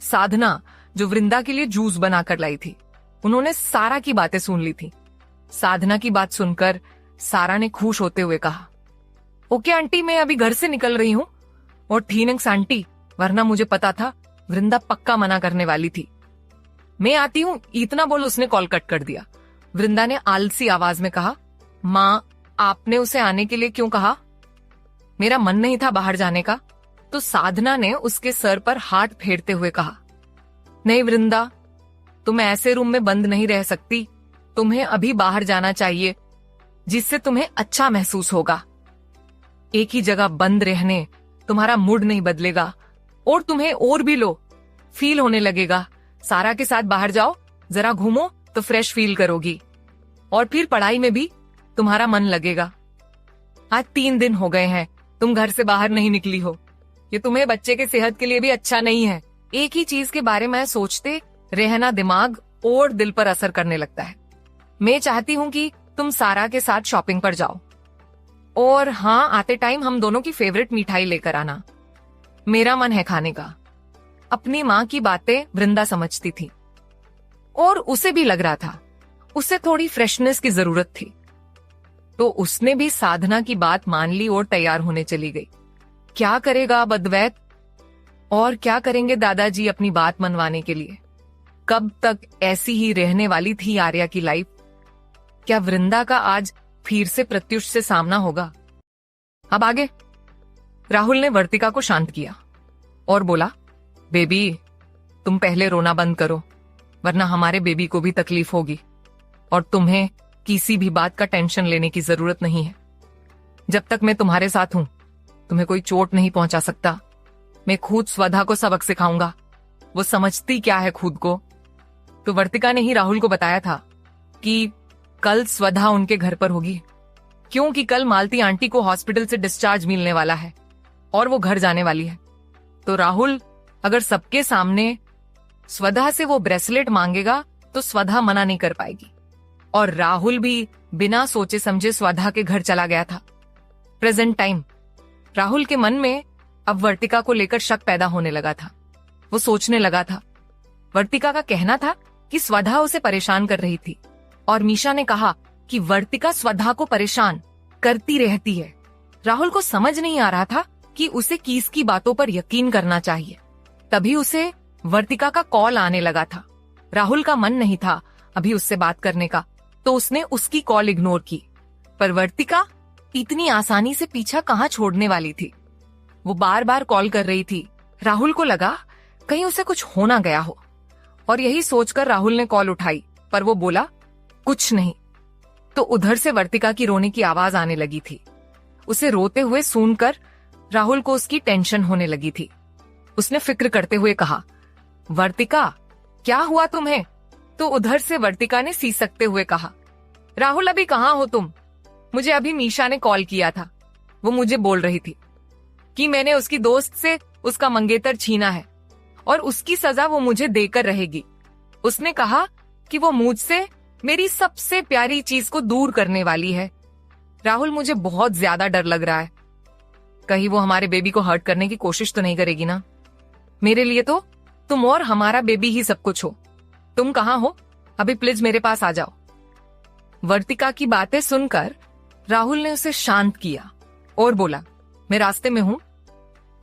साधना जो वृंदा के लिए जूस बनाकर लाई थी, उन्होंने सारा की बातें सुन ली थी। साधना की बात सुनकर सारा ने खुश होते हुए कहा, ओके आंटी, मैं अभी घर से निकल रही हूँ। और थैंक्स आंटी, वरना मुझे पता था वृंदा पक्का मना करने वाली थी। मैं आती हूँ, इतना बोल उसने कॉल कट कर दिया। वृंदा ने आलसी आवाज में कहा, माँ आपने उसे आने के लिए क्यों कहा? मेरा मन नहीं था बाहर जाने का। तो साधना ने उसके सर पर हाथ फेरते हुए कहा, नहीं वृंदा, तुम ऐसे रूम में बंद नहीं रह सकती, तुम्हें अभी बाहर जाना चाहिए, जिससे तुम्हें अच्छा महसूस होगा। एक ही जगह बंद रहने तुम्हारा मूड नहीं बदलेगा और तुम्हें और भी लो फील होने लगेगा। सारा के साथ बाहर जाओ, जरा घूमो तो फ्रेश फील करोगी और फिर पढ़ाई में भी तुम्हारा मन लगेगा। आज 3 दिन हो गए हैं तुम घर से बाहर नहीं निकली हो। ये तुम्हें बच्चे के सेहत के लिए भी अच्छा नहीं है। एक ही चीज के बारे में सोचते रहना दिमाग और दिल पर असर करने लगता है। मैं चाहती हूँ कि तुम सारा के साथ शॉपिंग पर जाओ, और हाँ आते टाइम हम दोनों की फेवरेट मिठाई लेकर आना, मेरा मन है खाने का। अपनी माँ की बातें वृंदा समझती थी और उसे भी लग रहा था उसे थोड़ी फ्रेशनेस की जरूरत थी। तो उसने भी साधना की बात मान ली और तैयार होने चली गई। क्या करेगा अब अद्वैत, और क्या करेंगे दादाजी अपनी बात मनवाने के लिए? कब तक ऐसी ही रहने वाली थी आर्या की लाइफ? क्या वृंदा का आज फिर से प्रत्युष से सामना होगा? अब आगे। राहुल ने वर्तिका को शांत किया और बोला, बेबी तुम पहले रोना बंद करो, वरना हमारे बेबी को भी तकलीफ होगी, और तुम्हें किसी भी बात का टेंशन लेने की जरूरत नहीं है। जब तक मैं तुम्हारे साथ हूं तुम्हें कोई चोट नहीं पहुंचा सकता। मैं खुद स्वधा को सबक सिखाऊंगा, वो समझती क्या है खुद को। तो वर्तिका ने ही राहुल को बताया था कि कल स्वधा उनके घर पर होगी, क्योंकि कल मालती आंटी को हॉस्पिटल से डिस्चार्ज मिलने वाला है और वो घर जाने वाली है। तो राहुल अगर सबके सामने स्वधा से वो ब्रेसलेट मांगेगा तो स्वधा मना नहीं कर पाएगी। और राहुल भी बिना सोचे समझे स्वधा के घर चला गया था। प्रेजेंट टाइम राहुल के मन में अब वर्तिका को लेकर शक पैदा होने लगा था। वो सोचने लगा था, वर्तिका का कहना था कि स्वधा उसे परेशान कर रही थी, और मीशा ने कहा कि वर्तिका स्वधा को परेशान करती रहती है। राहुल को समझ नहीं आ रहा था कि उसे किसकी बातों पर यकीन करना चाहिए। तभी उसे वर्तिका का कॉल आने लगा था। राहुल का मन नहीं था अभी उससे बात करने का, तो उसने उसकी कॉल इग्नोर की। पर वर्तिका इतनी आसानी से पीछा कहाँ छोड़ने वाली थी। वो बार बार कॉल कर रही थी। राहुल को लगा कहीं उसे कुछ हो ना गया हो, और यही सोचकर राहुल ने कॉल उठाई, पर वो बोला कुछ नहीं। तो उधर से वर्तिका की रोने की आवाज आने लगी थी। उसे रोते हुए सुनकर राहुल को उसकी टेंशन होने लगी थी। उसने फिक्र करते हुए कहा, वर्तिका क्या हुआ तुम्हें? तो उधर से वर्तिका ने सीसकते हुए कहा, राहुल अभी कहाँ हो तुम? मुझे अभी मीशा ने कॉल किया था। वो मुझे बोल रही थी कि मैंने उसकी दोस्त से उसका मंगेतर छीना है और उसकी सजा वो मुझे देकर रहेगी। उसने कहा कि वो मुझसे मेरी सबसे प्यारी चीज को दूर करने वाली है। राहुल मुझे बहुत ज्यादा डर लग रहा है, कहीं वो हमारे बेबी को हर्ट करने की कोशिश तो नहीं करेगी ना। मेरे लिए तो तुम और हमारा बेबी ही सब कुछ हो। तुम कहाँ हो? अभी प्लीज मेरे पास आ जाओ। वर्तिका की बातें सुनकर राहुल ने उसे शांत किया और बोला, मैं रास्ते में हूं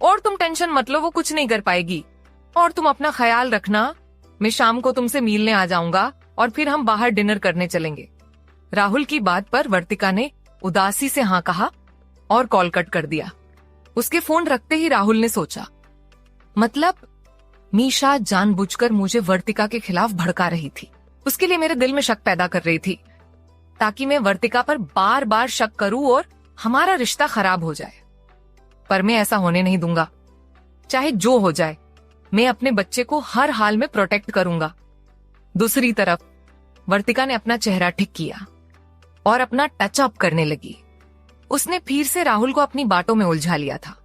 और तुम टेंशन मत लो, वो कुछ नहीं कर पाएगी, और तुम अपना ख्याल रखना। मैं शाम को तुमसे मिलने आ जाऊंगा और फिर हम बाहर डिनर करने चलेंगे। राहुल की बात पर वर्तिका ने उदासी से हाँ कहा और कॉल कट कर दिया। उसके फोन रखते ही राहुल ने सोचा, मतलब मीशा जानबूझकर मुझे वर्तिका के खिलाफ भड़का रही थी। उसके लिए मेरे दिल में शक पैदा कर रही थी ताकि मैं वर्तिका पर बार बार शक करूं और हमारा रिश्ता खराब हो जाए। पर मैं ऐसा होने नहीं दूंगा। चाहे जो हो जाए, मैं अपने बच्चे को हर हाल में प्रोटेक्ट करूंगा। दूसरी तरफ वर्तिका ने अपना चेहरा ठीक किया और अपना टच अप करने लगी। उसने फिर से राहुल को अपनी बातों में उलझा लिया था।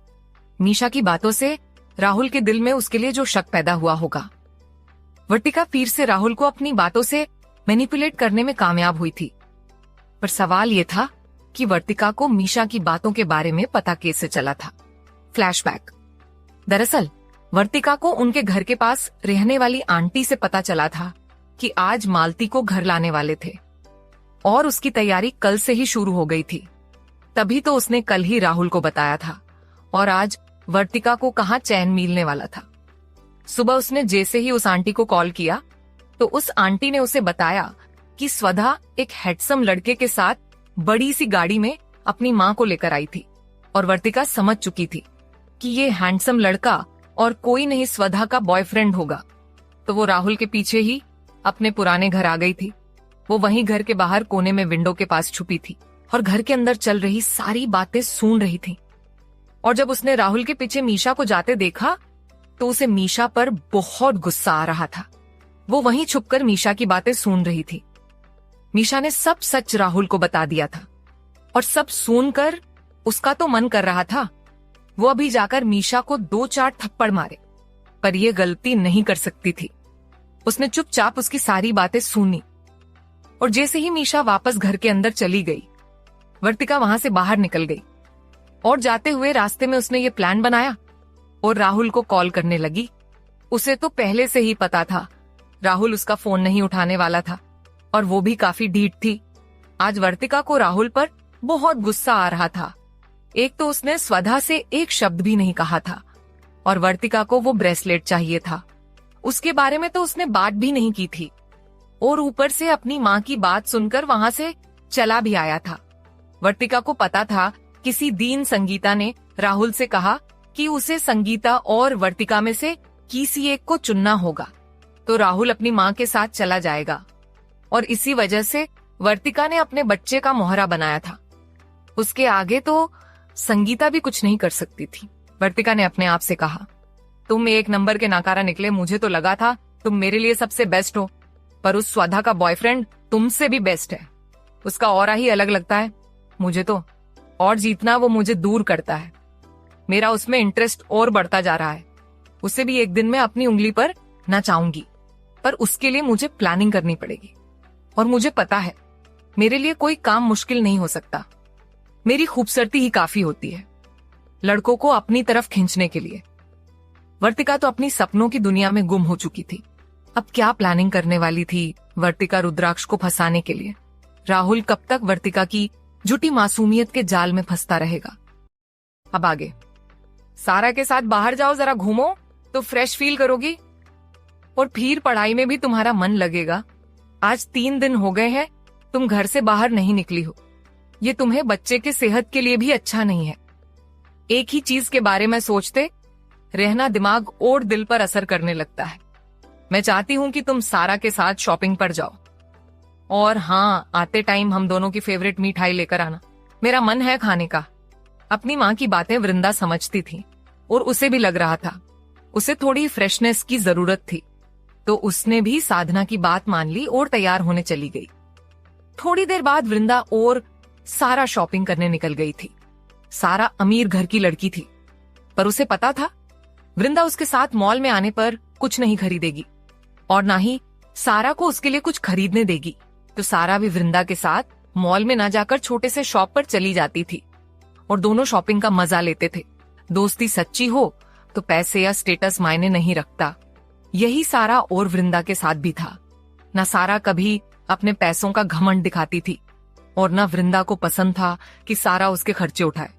मीशा की बातों से राहुल के दिल में उसके लिए जो शक पैदा हुआ होगा, वर्तिका फिर से राहुल को अपनी बातों से मैनिपुलेट करने में कामयाब हुई थी, पर सवाल यह था कि वर्तिका को मीशा की बातों के बारे में पता कैसे चला था। फ्लैशबैक। दरअसल वर्तिका को उनके घर के पास रहने वाली आंटी से पता चला था कि आज मालती को घर लाने वाले थे और उसकी तैयारी कल से ही शुरू हो गई थी। तभी तो उसने कल ही राहुल को बताया था और आज वर्तिका को कहाँ चैन मिलने वाला था। सुबह उसने जैसे ही उस आंटी को कॉल किया तो उस आंटी ने उसे बताया कि स्वधा एक हैंडसम लड़के के साथ बड़ी सी गाड़ी में अपनी माँ को लेकर आई थी और वर्तिका समझ चुकी थी कि ये हैंडसम लड़का और कोई नहीं स्वधा का बॉयफ्रेंड होगा। तो वो राहुल के पीछे ही अपने पुराने घर आ गई थी। वो वहीं घर के बाहर कोने में विंडो के पास छुपी थी और घर के अंदर चल रही सारी बातें सुन रही थी। और जब उसने राहुल के पीछे मीशा को जाते देखा तो उसे मीशा पर बहुत गुस्सा आ रहा था। वो वहीं छुपकर मीशा की बातें सुन रही थी। मीशा ने सब सच राहुल को बता दिया था और सब सुनकर उसका तो मन कर रहा था वो अभी जाकर मीशा को 2-4 थप्पड़ मारे, पर यह गलती नहीं कर सकती थी। उसने चुपचाप उसकी सारी बातें सुनी और जैसे ही मीशा वापस घर के अंदर चली गई, वर्तिका वहां से बाहर निकल गई और जाते हुए रास्ते में उसने ये प्लान बनाया और राहुल को कॉल करने लगी। उसे तो पहले से ही पता था राहुल उसका फोन नहीं उठाने वाला था और वो भी काफी ढीठ थी। आज वर्तिका को राहुल पर बहुत गुस्सा आ रहा था। एक तो उसने स्वधा से एक शब्द भी नहीं कहा था और वर्तिका को वो ब्रेसलेट चाहिए था, उसके बारे में तो उसने बात भी नहीं की थी और ऊपर से अपनी माँ की बात सुनकर वहां से चला भी आया था। वर्तिका को पता था किसी दिन संगीता ने राहुल से कहा कि उसे संगीता और वर्तिका में से किसी एक को चुनना होगा, तो राहुल अपनी माँ के साथ चला जाएगा और इसी वजह से वर्तिका ने अपने बच्चे का मोहरा बनाया था। उसके आगे तो संगीता भी कुछ नहीं कर सकती थी। वर्तिका ने अपने आप से कहा, तुम एक नंबर के नाकारा निकले। मुझे तो लगा था तुम मेरे लिए सबसे बेस्ट हो, पर उस स्वधा का बॉयफ्रेंड तुमसे भी बेस्ट है। उसका ऑरा ही अलग लगता है मुझे तो, और जीतना वो मुझे दूर करता है। मेरा उसमें इंटरेस्ट और बढ़ता जा रहा है। उसे भी एक दिन मैं अपनी उंगली पर नचाऊंगी, पर उसके लिए मुझे प्लानिंग करनी पड़ेगी और मुझे पता है मेरे लिए कोई काम मुश्किल नहीं हो सकता। मेरी खूबसूरती ही काफी होती है लड़कों को अपनी तरफ खींचने के लिए। वर्तिका तो अपनी सपनों की दुनिया में गुम हो चुकी थी। अब क्या प्लानिंग करने वाली थी वर्तिका रुद्राक्ष को फंसाने के लिए? राहुल कब तक वर्तिका की झूठी मासूमियत के जाल में फंसता रहेगा? अब आगे, सारा के साथ बाहर जाओ, जरा घूमो तो फ्रेश फील करोगी और फिर पढ़ाई में भी तुम्हारा मन लगेगा। आज 3 दिन हो गए हैं तुम घर से बाहर नहीं निकली हो। ये तुम्हें बच्चे के सेहत के लिए भी अच्छा नहीं है। एक ही चीज के बारे में सोचते रहना दिमाग और दिल पर असर करने लगता है। मैं चाहती हूं कि तुम सारा के साथ शॉपिंग पर जाओ और हाँ, आते टाइम हम दोनों की फेवरेट मिठाई लेकर आना। मेरा मन है खाने का। अपनी माँ की बातें वृंदा समझती थी और उसे भी लग रहा था उसे थोड़ी फ्रेशनेस की जरूरत थी, तो उसने भी साधना की बात मान ली और तैयार होने चली गई। थोड़ी देर बाद वृंदा और सारा शॉपिंग करने निकल गई थी। सारा अमीर घर की लड़की थी, पर उसे पता था वृंदा उसके साथ मॉल में आने पर कुछ नहीं खरीदेगी और ना ही सारा को उसके लिए कुछ खरीदने देगी। तो सारा भी वृंदा के साथ मॉल में ना जाकर छोटे से शॉप पर चली जाती थी और दोनों शॉपिंग का मजा लेते थे। दोस्ती सच्ची हो तो पैसे या स्टेटस मायने नहीं रखता। यही सारा और वृंदा के साथ भी था। ना सारा कभी अपने पैसों का घमंड दिखाती थी और ना वृंदा को पसंद था कि सारा उसके खर्चे उठाए।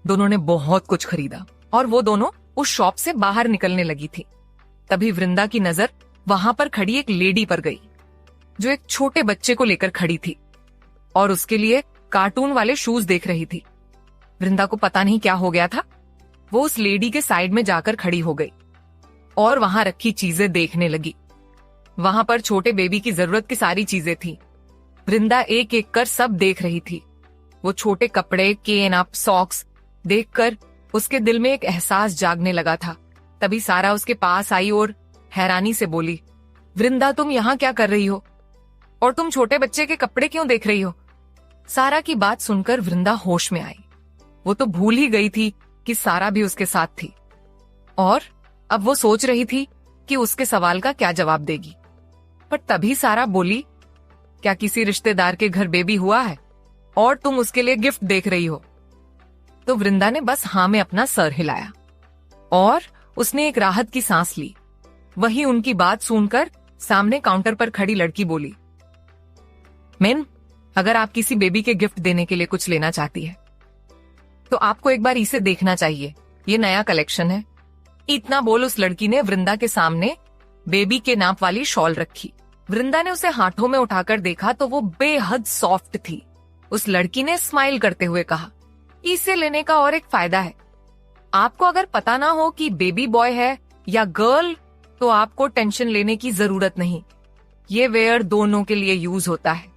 दोनों ने बहुत कुछ खरीदा और वो दोनों उस शॉप से बाहर निकलने लगी थी। तभी वृंदा की नजर वहां पर खड़ी एक लेडी पर गई जो एक छोटे बच्चे को लेकर खड़ी थी और उसके लिए कार्टून वाले शूज देख रही थी। वृंदा को पता नहीं क्या हो गया था। वो उस लेडी के साइड में जाकर खड़ी हो गई और वहां रखी चीजें देखने लगी। वहां पर छोटे बेबी की जरूरत की सारी चीजें थी। वृंदा एक एक कर सब देख रही थी। वो छोटे कपड़े, केन अप, सॉक्स देखकर उसके दिल में एक एहसास जागने लगा था। तभी सारा उसके पास आई और हैरानी से बोली, वृंदा तुम यहाँ क्या कर रही हो और तुम छोटे बच्चे के कपड़े क्यों देख रही हो? सारा की बात सुनकर वृंदा होश में आई। वो तो भूल ही गई थी कि सारा भी उसके साथ थी और अब वो सोच रही थी कि उसके सवाल का क्या जवाब देगी। पर तभी सारा बोली, क्या किसी रिश्तेदार के घर बेबी हुआ है और तुम उसके लिए गिफ्ट देख रही हो? तो वृंदा ने बस हाँ में अपना सर हिलाया और उसने एक राहत की सांस ली। वही उनकी बात सुनकर सामने काउंटर पर खड़ी लड़की बोली, मैम, अगर आप किसी बेबी के गिफ्ट देने के लिए कुछ लेना चाहती है तो आपको एक बार इसे देखना चाहिए, ये नया कलेक्शन है। इतना बोल उस लड़की ने वृंदा के सामने बेबी के नाप वाली शॉल रखी। वृंदा ने उसे हाथों में उठाकर देखा तो वो बेहद सॉफ्ट थी। उस लड़की ने स्माइल करते हुए कहा, इसे लेने का और एक फायदा है, आपको अगर पता ना हो कि बेबी बॉय है या गर्ल तो आपको टेंशन लेने की जरूरत नहीं, ये वेयर दोनों के लिए यूज होता है।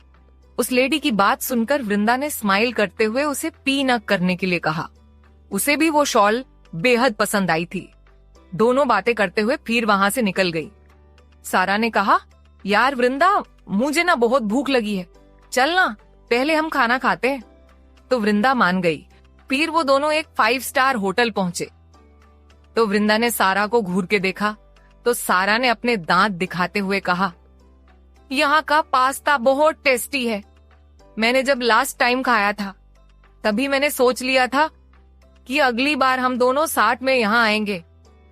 उस लेडी की बात सुनकर वृंदा ने स्माइल करते हुए उसे पी न करने के लिए कहा। उसे भी वो शॉल बेहद पसंद आई थी। दोनों बातें करते हुए फिर वहां से निकल गई। सारा ने कहा, यार वृंदा, मुझे ना बहुत भूख लगी है, चल ना पहले हम खाना खाते हैं। तो वृंदा मान गई। फिर वो दोनों एक 5 स्टार होटल पहुंचे। तो वृंदा ने सारा को घूर के देखा तो सारा ने अपने दांत दिखाते हुए कहा, यहाँ का पास्ता बहुत टेस्टी है। मैंने जब लास्ट टाइम खाया था तभी मैंने सोच लिया था कि अगली बार हम दोनों साथ में यहाँ आएंगे।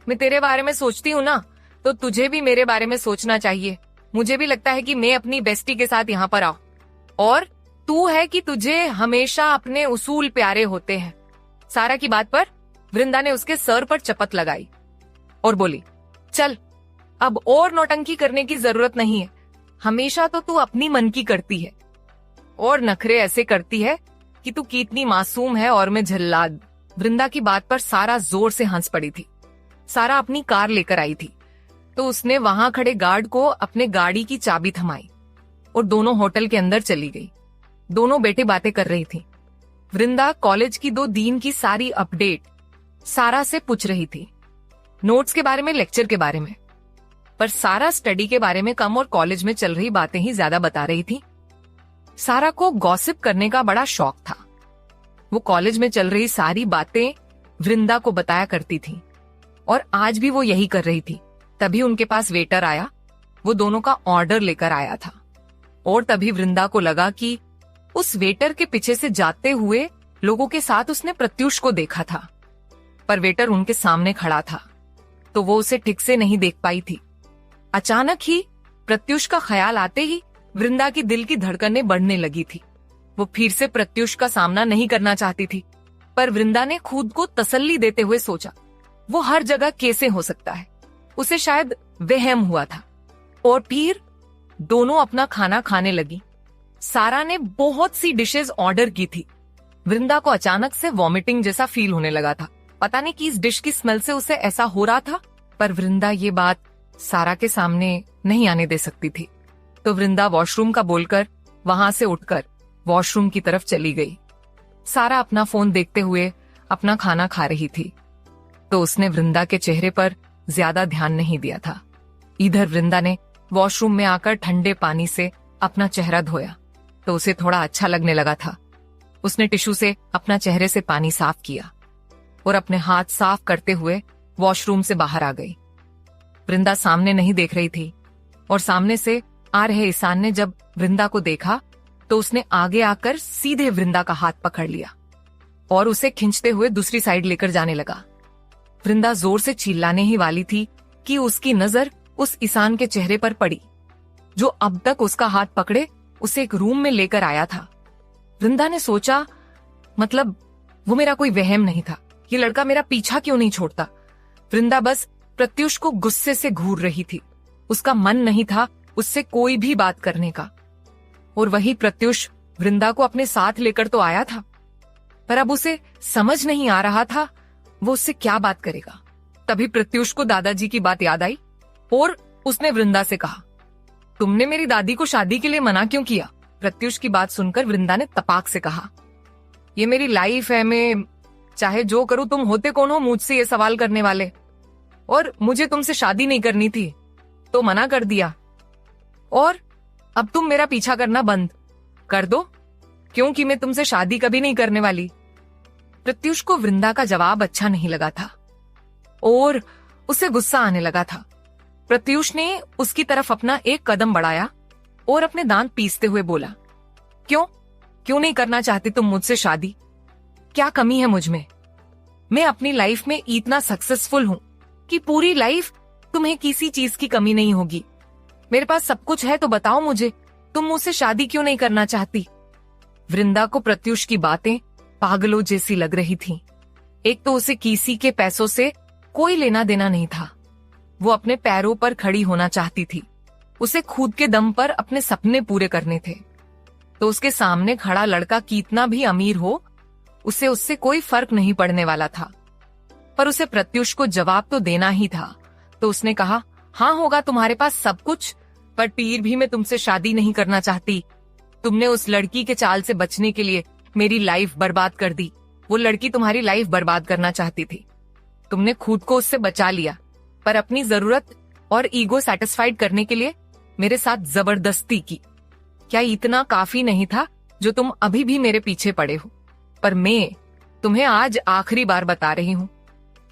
मैं तेरे बारे में सोचती हूँ ना, तो तुझे भी मेरे बारे में सोचना चाहिए। मुझे भी लगता है कि मैं अपनी बेस्टी के साथ यहाँ पर आऊं, और तू है कि तुझे हमेशा अपने उसूल प्यारे होते हैं। सारा की बात पर वृंदा ने उसके सर पर चपत लगाई और बोली, चल अब और नौटंकी करने की जरूरत नहीं है। हमेशा तो तू अपनी मन की करती है और नखरे ऐसे करती है कि तू कितनी मासूम है और मैं जल्लाद। वृंदा की बात पर सारा जोर से हंस पड़ी थी। सारा अपनी कार लेकर आई थी तो उसने वहां खड़े गार्ड को अपने गाड़ी की चाबी थमाई और दोनों होटल के अंदर चली गई। दोनों बेटे बातें कर रही थी। वृंदा कॉलेज की 2 दिन की सारी अपडेट सारा से पूछ रही थी, नोट्स के बारे में, लेक्चर के बारे में। पर सारा स्टडी के बारे में कम और कॉलेज में चल रही बातें ही ज्यादा बता रही थी। सारा को गॉसिप करने का बड़ा शौक था। वो कॉलेज में चल रही सारी बातें वृंदा को बताया करती थी और आज भी वो यही कर रही थी। तभी उनके पास वेटर आया। वो दोनों का ऑर्डर लेकर आया था और तभी वृंदा को लगा कि उस वेटर के पीछे से जाते हुए लोगों के साथ उसने प्रत्युष को देखा था, पर वेटर उनके सामने खड़ा था तो वो उसे ठीक से नहीं देख पाई थी। अचानक ही प्रत्युष का ख्याल आते ही वृंदा की दिल की धड़कनें बढ़ने लगी थी। वो फिर से प्रत्युष का सामना नहीं करना चाहती थी, पर वृंदा ने खुद को तसल्ली देते हुए सोचा, वो हर जगह कैसे हो सकता है। उसे शायद वहम हुआ था। और फिर दोनों अपना खाना खाने लगी। सारा ने बहुत सी डिशेस ऑर्डर की थी। वृंदा को अचानक से वॉमिटिंग जैसा फील होने लगा था। पता नहीं कि इस डिश की स्मेल से उसे ऐसा हो रहा था, पर वृंदा ये बात सारा के सामने नहीं आने दे सकती थी। तो वृंदा वॉशरूम का बोलकर वहां से उठकर वॉशरूम की तरफ चली गई। सारा अपना फोन देखते हुए अपना खाना खा रही थी तो उसने वृंदा के चेहरे पर ज्यादा ध्यान नहीं दिया था। इधर वृंदा ने वॉशरूम में आकर ठंडे पानी से अपना चेहरा धोया तो उसे थोड़ा अच्छा लगने लगा था। उसने टिश्यू से अपना चेहरे से पानी साफ किया और अपने हाथ साफ करते हुए वॉशरूम से बाहर आ गई। वृंदा सामने नहीं देख रही थी और सामने से आ रहे ईशान ने जब वृंदा को देखा तो उसने आगे आकर सीधे वृंदा का हाथ पकड़ लिया और उसे खींचते हुए दूसरी साइड लेकर जाने लगा। वृंदा जोर से चिल्लाने ही वाली थी कि उसकी नजर उस ईशान के चेहरे पर पड़ी जो अब तक उसका हाथ पकड़े उसे एक रूम में लेकर आया था। वृंदा ने सोचा, मतलब वो मेरा कोई वहम नहीं था, ये लड़का मेरा पीछा क्यों नहीं छोड़ता। वृंदा बस प्रत्युष को गुस्से से घूर रही थी। उसका मन नहीं था उससे कोई भी बात करने का। और वही प्रत्युष वृंदा को अपने साथ लेकर तो आया था, पर अब उसे समझ नहीं आ रहा था वो उससे क्या बात करेगा। तभी प्रत्युष को दादाजी की बात याद आई और उसने वृंदा से कहा, तुमने मेरी दादी को शादी के लिए मना क्यों किया। प्रत्युष की बात सुनकर वृंदा ने तपाक से कहा, ये मेरी लाइफ है, मैं चाहे जो करूं, तुम होते कौन हो मुझसे ये सवाल करने वाले। और मुझे तुमसे शादी नहीं करनी थी तो मना कर दिया, और अब तुम मेरा पीछा करना बंद कर दो क्योंकि मैं तुमसे शादी कभी नहीं करने वाली। प्रत्युष को वृंदा का जवाब अच्छा नहीं लगा था और उसे गुस्सा आने लगा था। प्रत्युष ने उसकी तरफ अपना एक कदम बढ़ाया और अपने दांत पीसते हुए बोला, क्यों क्यों नहीं करना चाहती तुम मुझसे शादी? क्या कमी है मुझ में? मैं अपनी लाइफ में इतना सक्सेसफुल हूं कि पूरी लाइफ तुम्हें किसी चीज की कमी नहीं होगी। मेरे पास सब कुछ है, तो बताओ मुझे, तुम मुझसे शादी क्यों नहीं करना चाहती? वृंदा को प्रत्युष की बातें पागलों जैसी लग रही थीं। एक तो उसे किसी के पैसों से कोई लेना देना नहीं था। वो अपने पैरों पर खड़ी होना चाहती थी। उसे खुद के दम पर अपने सपने पूरे करने थे। तो उसके सामने खड़ा लड़का कितना भी अमीर हो, उसे उससे कोई फर्क नहीं पड़ने वाला था। पर उसे प्रत्युष को जवाब तो देना ही था। तो उसने कहा, हाँ होगा तुम्हारे पास सब कुछ, पर फिर भी मैं तुमसे शादी नहीं करना चाहती। तुमने उस लड़की के चाल से बचने के लिए मेरी लाइफ बर्बाद कर दी। वो लड़की तुम्हारी लाइफ बर्बाद करना चाहती थी। तुमने खुद को उससे बचा लिया, पर अपनी जरूरत और ईगो सेटिस्फाइड करने के लिए मेरे साथ जबरदस्ती की। क्या इतना काफी नहीं था जो तुम अभी भी मेरे पीछे पड़े हो? पर मैं तुम्हें आज आखिरी बार बता रही हूं,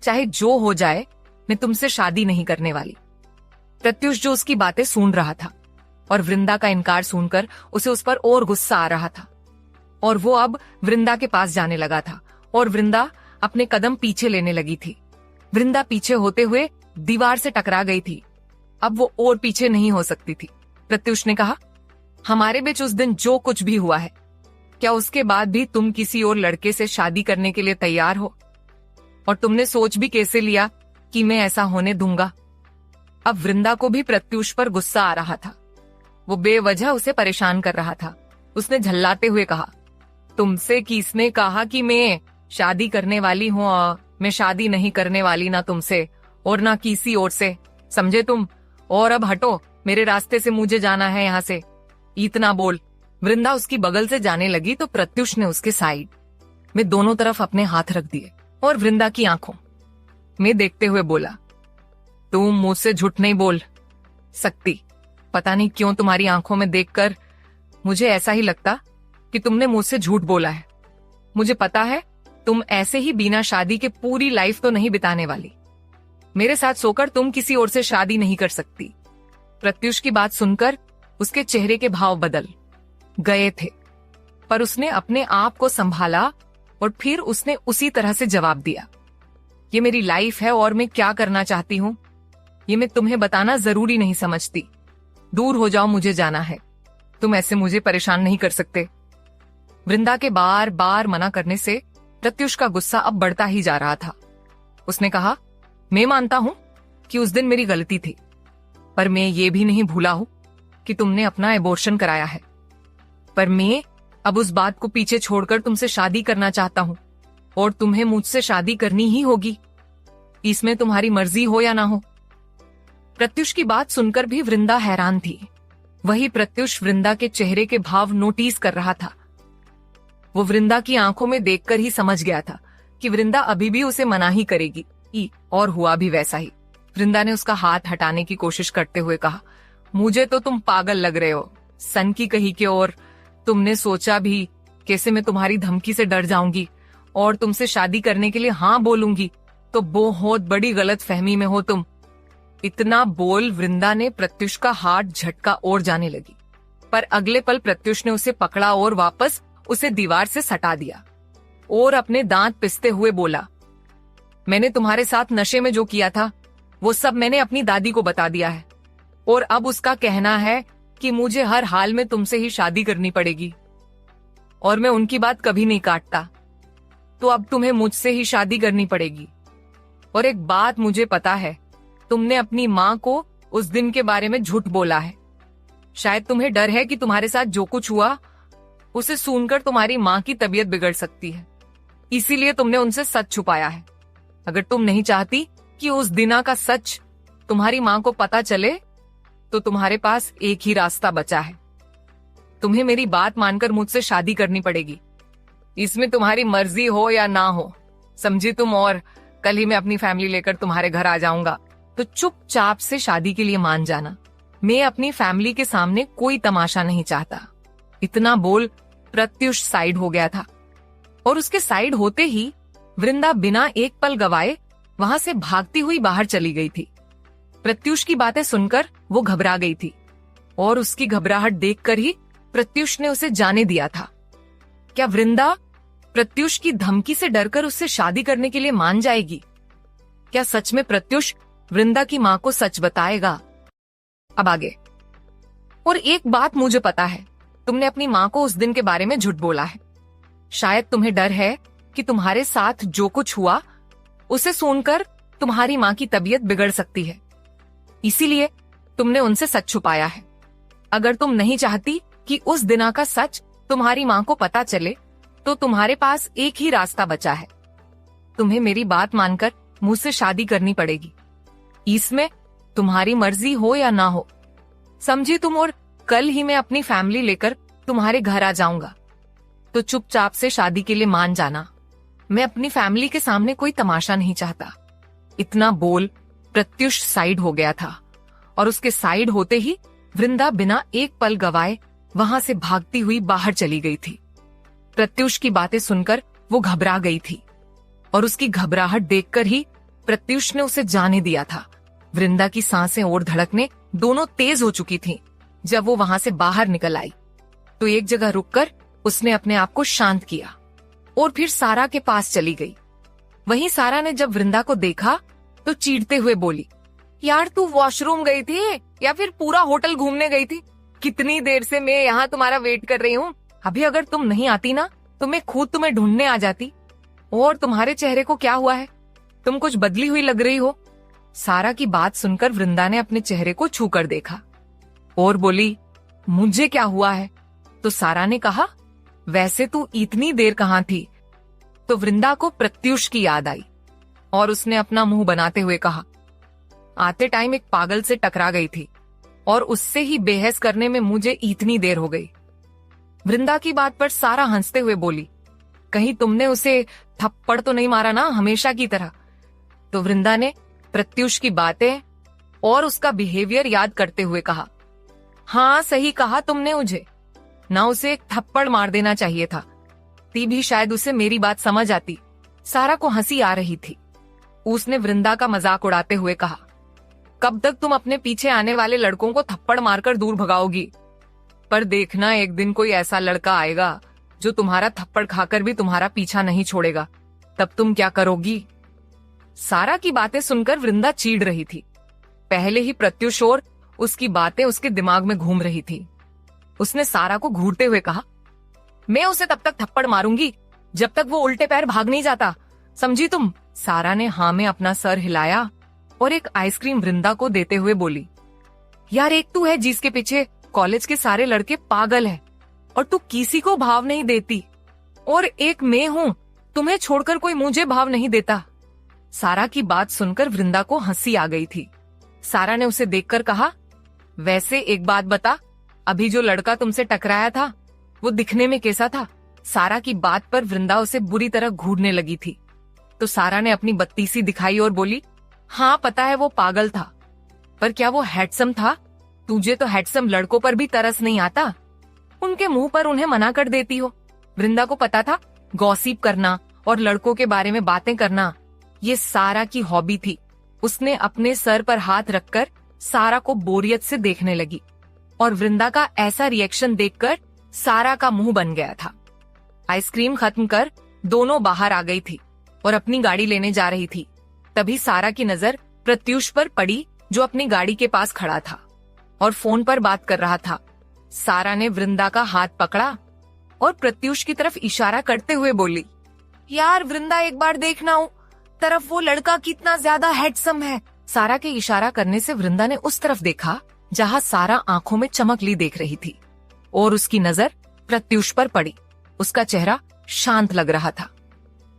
चाहे जो हो जाए, मैं तुमसे शादी नहीं करने वाली। प्रत्युष जो उसकी बातें सुन रहा था और वृंदा का इनकार सुनकर उसे उस पर और गुस्सा आ रहा था। और वो अब वृंदा के पास जाने लगा था और वृंदा अपने कदम पीछे लेने लगी थी। वृंदा पीछे होते हुए दीवार से टकरा गई थी। अब वो और पीछे नहीं हो सकती थी। प्रत्युष ने कहा, हमारे बीच उस दिन जो कुछ भी हुआ है, क्या उसके बाद भी तुम किसी और लड़के से शादी करने के लिए तैयार हो? और तुमने सोच भी कैसे लिया कि मैं ऐसा होने दूंगा? अब वृंदा को भी प्रत्युष पर गुस्सा आ रहा था। वो बेवजह उसे परेशान कर रहा था। उसने झल्लाते हुए कहा, तुमसे किसने कहा कि मैं शादी करने वाली हूँ? मैं शादी नहीं करने वाली, ना तुमसे और ना किसी और से, समझे तुम? और अब हटो मेरे रास्ते से, मुझे जाना है यहाँ से। इतना बोल वृंदा उसकी बगल से जाने लगी तो प्रत्युष ने उसके साइड में दोनों तरफ अपने हाथ रख दिए और वृंदा की आंखों में देखते हुए बोला, तुम मुझसे झूठ नहीं बोल सकती। पता नहीं क्यों तुम्हारी आंखों में देखकर मुझे ऐसा ही लगता कि तुमने मुझसे झूठ बोला है। मुझे पता है तुम ऐसे ही बिना शादी के पूरी लाइफ तो नहीं बिताने वाली। मेरे साथ सोकर तुम किसी और से शादी नहीं कर सकती। प्रत्युष की बात सुनकर उसके चेहरे के भाव बदल गए थे, पर उसने अपने आप को संभाला और फिर उसने उसी तरह से जवाब दिया, ये मेरी लाइफ है और मैं क्या करना चाहती हूँ ये मैं तुम्हें बताना जरूरी नहीं समझती। दूर हो जाओ, मुझे जाना है। तुम ऐसे मुझे परेशान नहीं कर सकते। वृंदा के बार बार मना करने से प्रत्युष का गुस्सा अब बढ़ता ही जा रहा था। उसने कहा, मैं मानता हूं कि उस दिन मेरी गलती थी, पर मैं ये भी नहीं भूला हूं कि तुमने अपना एबॉर्शन कराया है। पर मैं अब उस बात को पीछे छोड़कर तुमसे शादी करना चाहता हूं और तुम्हें मुझसे शादी करनी ही होगी, इसमें तुम्हारी मर्जी हो या ना हो। प्रत्युष की बात सुनकर भी वृंदा हैरान थी। वही प्रत्युष वृंदा के चेहरे के भाव नोटिस कर रहा था। वो वृंदा की आंखों में देखकर ही समझ गया था कि वृंदा अभी भी उसे मना ही करेगी, और हुआ भी वैसा ही। वृंदा ने उसका हाथ हटाने की कोशिश करते हुए कहा, मुझे तो तुम पागल लग रहे हो, सन की कही के। और तुमने सोचा भी कैसे मैं तुम्हारी धमकी से डर जाऊंगी और तुमसे शादी करने के लिए हाँ बोलूंगी? तो बहुत बड़ी गलत फहमी में हो तुम। इतना बोल वृंदा ने प्रत्युष का हाथ झटका और जाने लगी, पर अगले पल प्रत्युष ने उसे पकड़ा और वापस उसे दीवार से सटा दिया और अपने दांत पिसते हुए बोला, मैंने तुम्हारे साथ नशे में जो किया था वो सब मैंने अपनी दादी को बता दिया है और अब उसका कहना है कि मुझे हर हाल में तुमसे ही शादी करनी पड़ेगी और मैं उनकी बात कभी नहीं काटता। तो अब तुम्हें मुझसे ही शादी करनी पड़ेगी। और एक बात मुझे पता है, तुमने अपनी माँ को उस दिन के बारे में झूठ बोला है। शायद तुम्हें डर है कि तुम्हारे साथ जो कुछ हुआ उसे सुनकर तुम्हारी माँ की तबीयत बिगड़ सकती है, इसीलिए तुमने उनसे सच छुपाया है। अगर तुम नहीं चाहती कि उस दिना का सच तुम्हारी माँ को पता चले तो तुम्हारे पास एक ही रास्ता बचा है, तुम्हें मेरी बात मानकर मुझसे शादी करनी पड़ेगी। इसमें तुम्हारी मर्जी हो या ना हो, समझी तुम? और कल ही मैं अपनी फैमिली लेकर तुम्हारे घर आ जाऊंगा, तो चुपचाप से शादी के लिए मान जाना। मैं अपनी फैमिली के सामने कोई तमाशा नहीं चाहता। इतना बोल प्रत्युष साइड हो गया था और उसके साइड होते ही वृंदा बिना एक पल गवाए वहां से भागती हुई बाहर चली गई थी। प्रत्युष की बातें सुनकर वो घबरा गई थी और उसकी घबराहट देखकर ही प्रत्युष ने उसे जाने दिया था। क्या वृंदा प्रत्युष की धमकी से डरकर उससे शादी करने के लिए मान जाएगी? क्या सच में प्रत्युष वृंदा की मां को सच बताएगा? अब आगे। और एक बात मुझे पता है, तुमने अपनी मां को उस दिन के बारे में झूठ बोला है। शायद तुम्हें डर है कि तुम्हारे साथ जो कुछ हुआ उसे सुनकर तुम्हारी मां की तबीयत बिगड़ सकती है, इसीलिए तुमने उनसे सच छुपाया है। अगर तुम नहीं चाहती कि उस दिना का सच तुम्हारी मां को पता चले तो तुम्हारे पास एक ही रास्ता बचा है। तुम्हें मेरी बात मानकर मुझसे शादी करनी पड़ेगी। इसमें तुम्हारी मर्जी हो या ना हो, समझी तुम? और कल ही मैं अपनी फैमिली लेकर तुम्हारे घर आ जाऊंगा, तो चुपचाप से शादी के लिए मान जाना। मैं अपनी फैमिली के सामने कोई तमाशा नहीं चाहता। इतना बोल प्रत्युष साइड हो गया था और उसके साइड होते ही वृंदा बिना एक पल गवाए वहां से भागती हुई बाहर चली गई थी। प्रत्युष की बातें सुनकर वो घबरा गई थी और उसकी घबराहट देखकर ही प्रत्युष ने उसे जाने दिया था। वृंदा की सांसें और धड़कनें दोनों तेज हो चुकी थीं। जब वो वहां से बाहर निकल आई तो एक जगह रुककर उसने अपने आप को शांत किया और फिर सारा के पास चली गई। वहीं सारा ने जब वृंदा को देखा तो चीढ़ते हुए बोली, यार तू वॉशरूम गई थी या फिर पूरा होटल घूमने गई थी? कितनी देर से मैं यहाँ तुम्हारा वेट कर रही हूँ। अभी अगर तुम नहीं आती ना तो मैं खुद तुम्हें ढूंढने आ जाती। और तुम्हारे चेहरे को क्या हुआ है? तुम कुछ बदली हुई लग रही हो। सारा की बात सुनकर वृंदा ने अपने चेहरे को छू कर देखा और बोली, मुझे क्या हुआ है? तो सारा ने कहा, वैसे तू इतनी देर कहाँ थी? तो वृंदा को प्रत्युष की याद आई और उसने अपना मुंह बनाते हुए कहा, आते टाइम एक पागल से टकरा गई थी और उससे ही बेहस करने में मुझे इतनी देर हो गई। वृंदा की बात पर सारा हंसते हुए बोली, कहीं तुमने उसे थप्पड़ तो नहीं मारा ना हमेशा की तरह? तो वृंदा ने प्रत्युष की बातें और उसका बिहेवियर याद करते हुए कहा, हाँ सही कहा तुमने मुझे, ना उसे एक थप्पड़ मार देना चाहिए था, ती भी शायद उसे मेरी बात समझ आती। सारा को हंसी आ रही थी। उसने वृंदा का मजाक उड़ाते हुए कहा, कब तक तुम अपने पीछे आने वाले लड़कों को थप्पड़ मारकर दूर भगाओगी? पर देखना एक दिन कोई ऐसा लड़का आएगा जो तुम्हारा थप्पड़ खाकर भी तुम्हारा पीछा नहीं छोड़ेगा, तब तुम क्या करोगी? सारा की बातें सुनकर वृंदा चीढ़ रही थी। पहले ही प्रत्युष और उसकी बातें उसके दिमाग में घूम रही थी। उसने सारा को घूरते हुए कहा, मैं उसे तब तक थप्पड़ मारूंगी जब तक वो उल्टे पैर भाग नहीं जाता, समझी तुम? सारा ने हाँ में अपना सर हिलाया और एक आइसक्रीम वृंदा को देते हुए बोली, यार एक तू है जिसके पीछे कॉलेज के सारे लड़के पागल है और तू किसी को भाव नहीं देती, और एक मैं हूँ, तुम्हें छोड़कर कोई मुझे भाव नहीं देता। सारा की बात सुनकर वृंदा को हंसी आ गई थी। सारा ने उसे देखकर कहा, वैसे एक बात बता, अभी जो लड़का तुमसे टकराया था वो दिखने में कैसा था? सारा की बात पर वृंदा उसे बुरी तरह घूरने लगी थी। तो सारा ने अपनी बत्तीसी दिखाई और बोली, हाँ पता है वो पागल था, पर क्या वो हैंडसम था? तुझे तो हैंडसम लड़कों पर भी तरस नहीं आता, उनके मुंह पर उन्हें मना कर देती हो। वृंदा को पता था गॉसिप करना और लड़कों के बारे में बातें करना ये सारा की हॉबी थी। उसने अपने सर पर हाथ रखकर सारा को बोरियत से देखने लगी और वृंदा का ऐसा रिएक्शन देखकर सारा का मुंह बन गया था। आइसक्रीम खत्म कर दोनों बाहर आ गई थी और अपनी गाड़ी लेने जा रही थी। तभी सारा की नजर प्रत्युष पर पड़ी जो अपनी गाड़ी के पास खड़ा था और फोन पर बात कर रहा था। सारा ने वृंदा का हाथ पकड़ा और प्रत्युष की तरफ इशारा करते हुए बोली, यार वृंदा एक बार देखना तरफ वो लड़का कितना ज्यादा हैंडसम है। सारा के इशारा करने से वृंदा ने उस तरफ देखा जहां सारा आंखों में चमकली देख रही थी और उसकी नजर प्रत्युष पर पड़ी। उसका चेहरा शांत लग रहा था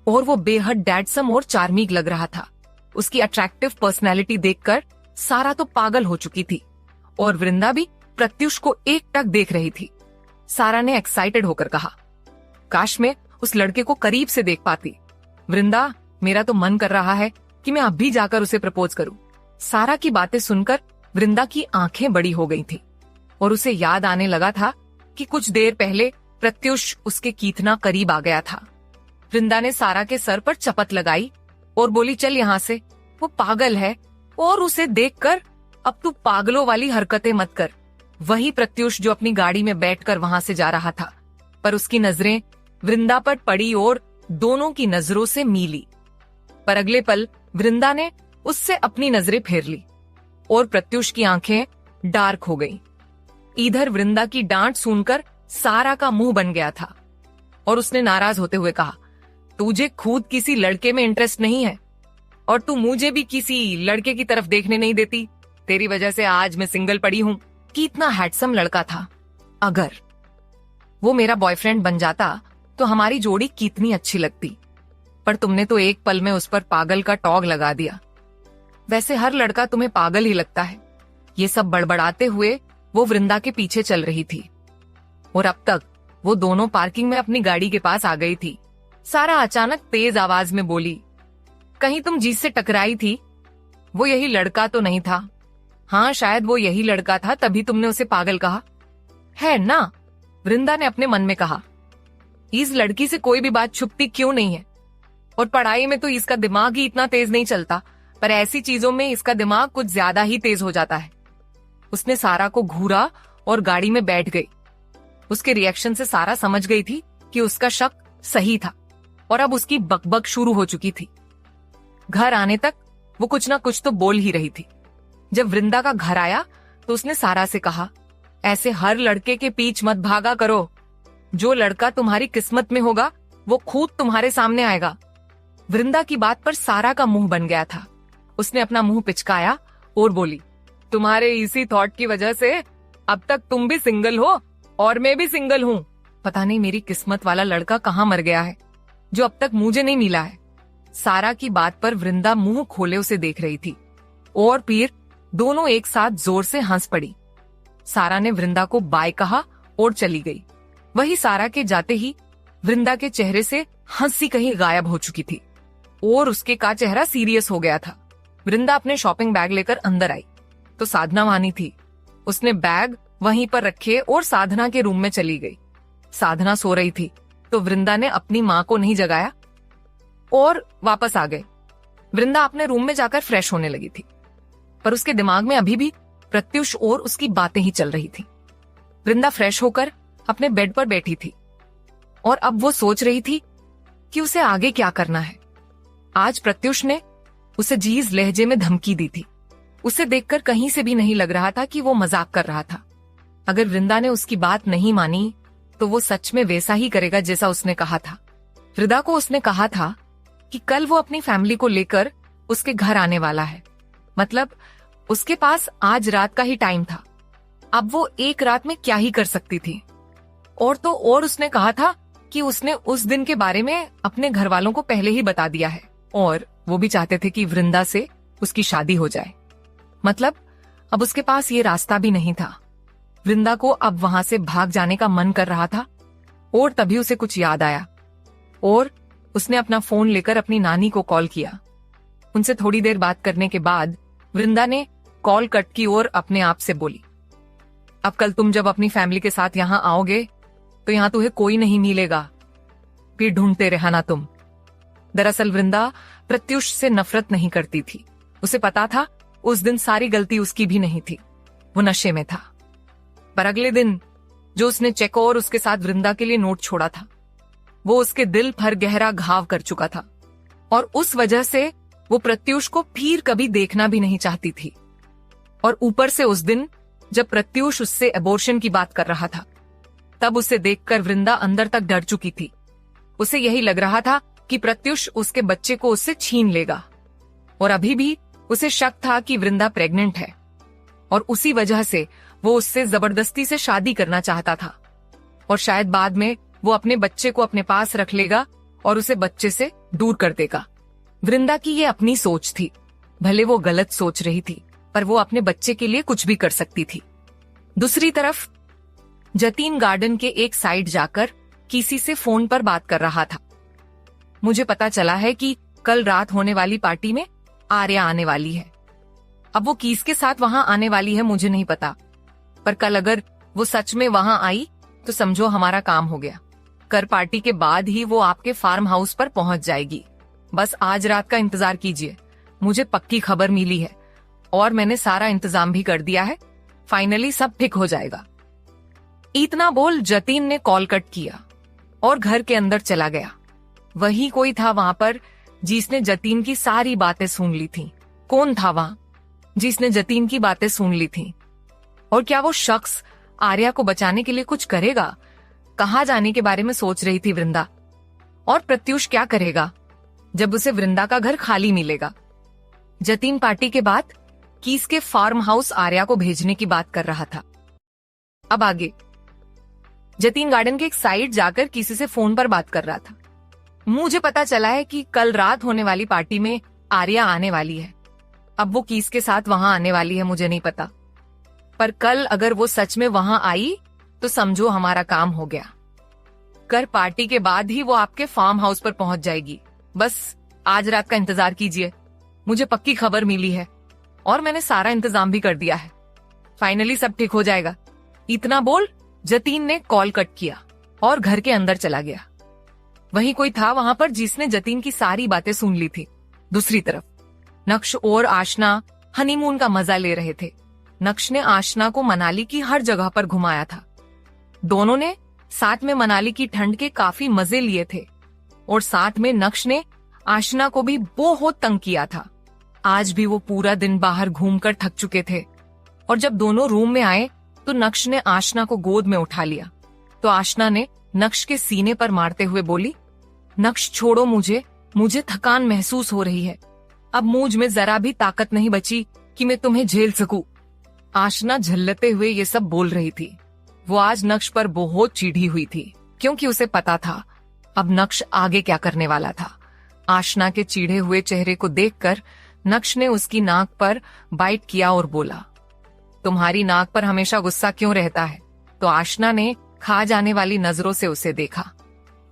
और वो बेहद डैडसम और चार्मिंग लग रहा था। उसकी अट्रैक्टिव पर्सनैलिटी देखकर सारा तो पागल हो चुकी थी और वृंदा भी प्रत्युष को एकटक देख रही थी। सारा ने एक्साइटेड होकर कहा, काश मैं उस लड़के को करीब से देख पाती। वृंदा, मेरा तो मन कर रहा है कि मैं अभी जाकर उसे प्रपोज करूं। सारा की बातें सुनकर वृंदा की आंखें बड़ी हो गई थी और उसे याद आने लगा था कि कुछ देर पहले प्रत्युष उसके कितना करीब आ गया था। वृंदा ने सारा के सर पर चपत लगाई और बोली, चल यहाँ से, वो पागल है और उसे देखकर अब तू पागलों वाली हरकतें मत कर। वही प्रत्युष जो अपनी गाड़ी में बैठकर वहां से जा रहा था, पर उसकी नजरें वृंदा पर पड़ी और दोनों की नजरों से मिली। पर अगले पल वृंदा ने उससे अपनी नजरें फेर ली और प्रत्युष की आंखें डार्क हो गईं। इधर वृंदा की डांट सुनकर सारा का मुंह बन गया था और उसने नाराज होते हुए कहा, तुझे खुद किसी लड़के में इंटरेस्ट नहीं है और तू मुझे भी किसी लड़के की तरफ देखने नहीं देती। तेरी वजह से आज मैं सिंगल पड़ी हूं। कितना हैंडसम लड़का था। अगर वो मेरा बॉयफ्रेंड बन जाता तो हमारी जोड़ी कितनी अच्छी लगती, पर तुमने तो एक पल में उस पर पागल का टॉग लगा दिया। वैसे हर लड़का तुम्हें पागल ही लगता है। ये सब बड़बड़ाते हुए वो वृंदा के पीछे चल रही थी और अब तक वो दोनों पार्किंग में अपनी गाड़ी के पास आ गई थी। सारा अचानक तेज आवाज में बोली, कहीं तुम जिससे टकराई थी वो यही लड़का तो नहीं था? हाँ, शायद वो यही लड़का था, तभी तुमने उसे पागल कहा है ना? वृंदा ने अपने मन में कहा, इस लड़की से कोई भी बात छुपती क्यों नहीं है? और पढ़ाई में तो इसका दिमाग ही इतना तेज नहीं चलता, पर ऐसी चीजों में इसका दिमाग कुछ ज्यादा ही तेज हो जाता है। उसने सारा को घूरा और गाड़ी में बैठ गई। उसके रिएक्शन से सारा समझ गई थी कि उसका शक सही था और अब उसकी बकबक शुरू हो चुकी थी। घर आने तक वो कुछ ना कुछ तो बोल ही रही थी। जब वृंदा का घर आया तो उसने सारा से कहा, ऐसे हर लड़के के पीछ मत भागा करो। जो लड़का तुम्हारी किस्मत में होगा वो खुद तुम्हारे सामने आएगा। वृंदा की बात पर सारा का मुंह बन गया था। उसने अपना मुंह पिचकाया और बोली, तुम्हारे इसी थॉट की वजह से अब तक तुम भी सिंगल हो और मैं भी सिंगल हूँ। पता नहीं मेरी किस्मत वाला लड़का कहाँ मर गया है जो अब तक मुझे नहीं मिला है। सारा की बात पर वृंदा मुंह खोले उसे देख रही थी और फिर दोनों एक साथ जोर से हंस पड़ी। सारा ने वृंदा को बाय कहा और चली गई। वही सारा के जाते ही वृंदा के चेहरे से हंसी कहीं गायब हो चुकी थी और उसके का चेहरा सीरियस हो गया था। वृंदा अपने शॉपिंग बैग लेकर अंदर आई तो साधना वहां थी। उसने बैग वहीं पर रखे और साधना के रूम में चली गई। साधना सो रही थी तो वृंदा ने अपनी माँ को नहीं जगाया और वापस आ गए। वृंदा अपने रूम में जाकर फ्रेश होने लगी थी, पर उसके दिमाग में अभी भी प्रत्युष और उसकी बातें ही चल रही थी। वृंदा फ्रेश होकर अपने बेड पर बैठी थी और अब वो सोच रही थी कि उसे आगे क्या करना है। आज प्रत्युष ने उसे जीज लहजे में धमकी दी थी। उसे देखकर कहीं से भी नहीं लग रहा था कि वो मजाक कर रहा था। अगर वृंदा ने उसकी बात नहीं मानी तो वो सच में वैसा ही करेगा जैसा उसने कहा था। वृंदा को उसने कहा था कि कल वो अपनी फैमिली को लेकर उसके घर आने वाला है, मतलब उसके पास आज रात का ही टाइम था। अब वो एक रात में क्या ही कर सकती थी। और तो और उसने कहा था कि उसने उस दिन के बारे में अपने घर वालों को पहले ही बता दिया है और वो भी चाहते थे कि वृंदा से उसकी शादी हो जाए। मतलब अब उसके पास ये रास्ता भी नहीं था। वृंदा को अब वहां से भाग जाने का मन कर रहा था और तभी उसे कुछ याद आया और उसने अपना फोन लेकर अपनी नानी को कॉल किया। उनसे थोड़ी देर बात करने के बाद वृंदा ने कॉल कट की और अपने आप से बोली, अब कल तुम जब अपनी फैमिली के साथ यहाँ आओगे तो यहाँ तुम्हें कोई नहीं मिलेगा, फिर ढूंढते रहना तुम। दरअसल वृंदा प्रत्युष से नफरत नहीं करती थी। उसे पता था उस दिन सारी गलती उसकी भी नहीं थी, वो नशे में था। पर अगले दिन जो उसने चेक और उसके साथ वृंदा के लिए नोट छोड़ा था वो उसके दिल पर गहरा घाव कर चुका था और उस वजह से वो प्रत्युष को फिर कभी देखना भी नहीं चाहती थी। और ऊपर से उस दिन जब प्रत्युष उससे अबॉर्शन की बात कर रहा था तब उसे देखकर वृंदा अंदर तक डर चुकी थी। उसे यही लग रहा था कि प्रत्युष उसके बच्चे को उससे छीन लेगा और अभी भी उसे शक था कि वृंदा प्रेग्नेंट है और उसी वजह से वो उससे जबरदस्ती से शादी करना चाहता था और शायद बाद में वो अपने बच्चे को अपने पास रख लेगा और उसे बच्चे से दूर कर देगा। वृंदा की ये अपनी सोच थी। भले वो गलत सोच रही थी पर वो अपने बच्चे के लिए कुछ भी कर सकती थी। दूसरी तरफ जतीन गार्डन के एक साइड जाकर किसी से फोन पर बात कर रहा था। मुझे पता चला है कि कल रात होने वाली पार्टी में आर्या आने वाली है। अब वो किसके साथ वहां आने वाली है मुझे नहीं पता, पर कल अगर वो सच में वहां आई तो समझो हमारा काम हो गया। कर पार्टी के बाद ही वो आपके फार्म हाउस पर पहुंच जाएगी। बस आज रात का इंतजार कीजिए, मुझे पक्की खबर मिली है और मैंने सारा इंतजाम भी कर दिया है, फाइनली सब ठीक हो जाएगा। इतना बोल जतीन ने कॉल कट किया और घर के अंदर चला गया। वही कोई था वहां पर जिसने जतीन की सारी बातें सुन ली थी। कौन था वहां जिसने जतीन की बातें सुन ली थी? और क्या वो शख्स आर्या को बचाने के लिए कुछ करेगा? कहाँ जाने के बारे में सोच रही थी वृंदा। और प्रत्युष क्या करेगा जब उसे वृंदा का घर खाली मिलेगा? जतीन पार्टी के बाद कीस के फार्म हाउस आर्या को भेजने की बात कर रहा था। अब आगे जतीन गार्डन के एक साइड जाकर किसी से फोन पर बात कर रहा था। मुझे पता चला है कि कल रात होने वाली पार्टी में आर्या आने वाली है। अब वो कीस के साथ वहां आने वाली है मुझे नहीं पता, पर कल अगर वो सच में वहां आई तो समझो हमारा काम हो गया। कर पार्टी के बाद ही वो आपके फार्म हाउस पर पहुंच जाएगी। बस आज रात का इंतजार कीजिए, मुझे पक्की खबर मिली है और मैंने सारा इंतजाम भी कर दिया है, फाइनली सब ठीक हो जाएगा। इतना बोल जतीन ने कॉल कट किया और घर के अंदर चला गया। वही कोई था वहां पर जिसने जतीन की सारी बातें सुन ली थी। दूसरी तरफ नक्श और आशना हनीमून का मजा ले रहे थे। नक्श ने आशना को मनाली की हर जगह पर घुमाया था। दोनों ने साथ में मनाली की ठंड के काफी मजे लिए थे और साथ में नक्श ने आशना को भी बहुत तंग किया था। आज भी वो पूरा दिन बाहर घूमकर थक चुके थे और जब दोनों रूम में आए तो नक्श ने आशना को गोद में उठा लिया तो आशना ने नक्श के सीने पर मारते हुए बोली, नक्श छोड़ो मुझे थकान महसूस हो रही है। अब मुझ में जरा भी ताकत नहीं बची कि मैं तुम्हें झेल सकूं। आशना झल्लते हुए ये सब बोल रही थी। वो आज नक्श पर बहुत चिढ़ी हुई थी क्योंकि उसे पता था अब नक्श आगे क्या करने वाला था। आशना के चिढ़े हुए चेहरे को देखकर नक्श ने उसकी नाक पर बाइट किया और बोला, तुम्हारी नाक पर हमेशा गुस्सा क्यों रहता है? तो आशना ने खा जाने वाली नजरों से उसे देखा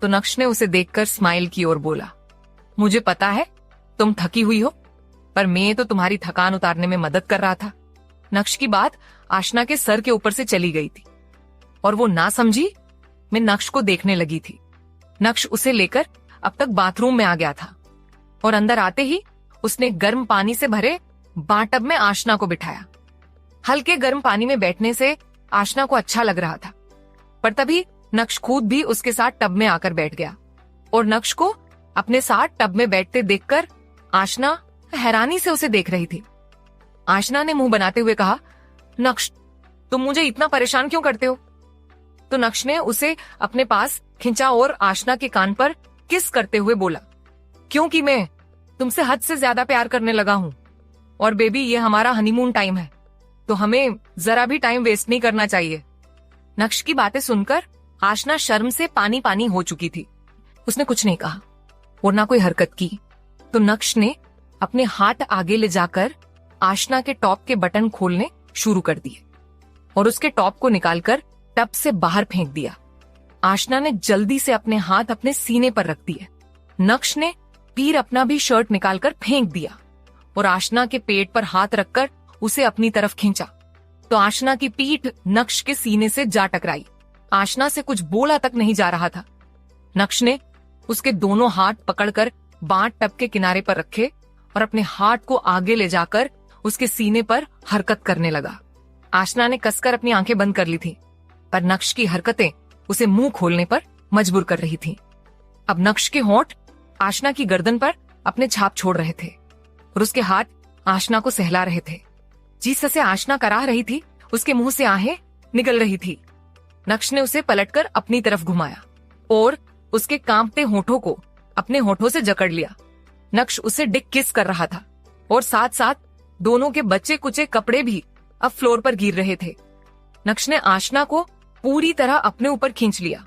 तो नक्श ने उसे देखकर स्माइल की और बोला, मुझे पता है तुम थकी हुई हो, पर मैं तो तुम्हारी थकान उतारने में मदद कर रहा था। नक्श की बात आशना के सर के ऊपर से चली गई थी और वो ना समझी मैं नक्श को देखने लगी थी। नक्श उसे लेकर अब तक बाथरूम में आ गया था और अंदर आते ही उसने गर्म पानी से भरे बाटब में आशना को बिठाया। हल्के गर्म पानी में बैठने से आशना को अच्छा लग रहा था, पर तभी नक्श खुद भी उसके साथ टब में आकर बैठ गया और नक्श को अपने साथ टब में बैठते देखकर आशना हैरानी से उसे देख रही थी। आशना ने मुंह बनाते हुए कहा, नक्श तुम मुझे इतना परेशान क्यों करते हो? तो नक्श ने उसे अपने पास खिंचा और आशना के कान पर किस करते हुए बोला, क्योंकि मैं तुमसे हद से ज्यादा प्यार करने लगा हूं और बेबी ये हमारा हनीमून टाइम है तो हमें जरा भी टाइम वेस्ट नहीं करना चाहिए। नक्श की बातें सुनकर आशना शर्म से पानी पानी हो चुकी थी। उसने कुछ नहीं कहा और ना कोई हरकत की। तो नक्श ने अपने हाथ आगे ले जाकर आशना के टॉप के बटन खोलने शुरू कर दिए और उसके टॉप को निकालकर टब से बाहर फेंक दिया। आशना ने जल्दी से अपने हाथ अपने सीने पर रख दिए। नक्श ने फिर अपना भी शर्ट निकालकर फेंक दिया और आशना के पेट पर हाथ रखकर उसे अपनी तरफ खींचा तो आशना की पीठ नक्श के सीने से जा टकराई। आशना से कुछ बोला तक नहीं जा रहा था। नक्श ने उसके दोनों हाथ पकड़कर बाट टब के किनारे पर रखे और अपने हाथ को आगे ले जाकर उसके सीने पर हरकत करने लगा। आशना ने कसकर अपनी आंखें बंद कर ली थी, पर नक्श की हरकतें उसे मुंह खोलने पर मजबूर कर रही थी। अब नक्श के होंठ आशना की गर्दन पर अपने छाप छोड़ रहे थे और उसके हाथ आशना को सहला रहे थे। जिस से आशना कराह रही थी उसके मुंह से आहें निकल रही थी। नक्श ने उसे पलटकर अपनी तरफ घुमाया और उसके कांपते होठों को अपने होठों से जकड़ लिया। नक्श उसे डिक किस कर रहा था और साथ साथ दोनों के बच्चे कुचे कपड़े भी अब फ्लोर पर गिर रहे थे। नक्श ने आशना को पूरी तरह अपने ऊपर खींच लिया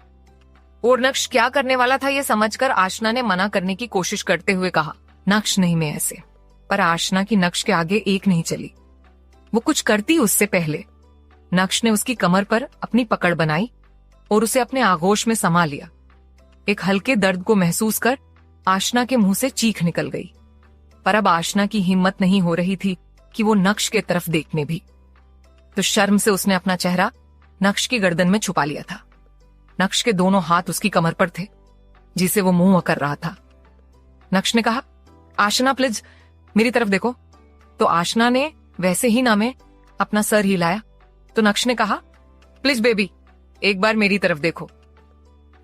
और नक्श क्या करने वाला था यह समझकर आशना ने मना करने की कोशिश करते हुए कहा, नक्श नहीं मैं ऐसे। पर आशना की नक्श के आगे एक नहीं चली। वो कुछ करती उससे पहले नक्श ने उसकी कमर पर अपनी पकड़ बनाई और उसे अपने आगोश में समा लिया। एक हल्के दर्द को महसूस कर आशना के मुंह से चीख निकल गई, पर अब आशना की हिम्मत नहीं हो रही थी कि वो नक्श के तरफ देखने भी। तो शर्म से उसने अपना चेहरा नक्श की गर्दन में छुपा लिया था। नक्श के दोनों हाथ उसकी कमर पर थे जिसे वो मुंह कर रहा था। नक्श ने कहा, आशना प्लीज मेरी तरफ देखो। तो आशना ने वैसे ही नामे अपना सर हिलाया तो नक्श ने कहा, प्लीज बेबी एक बार मेरी तरफ देखो।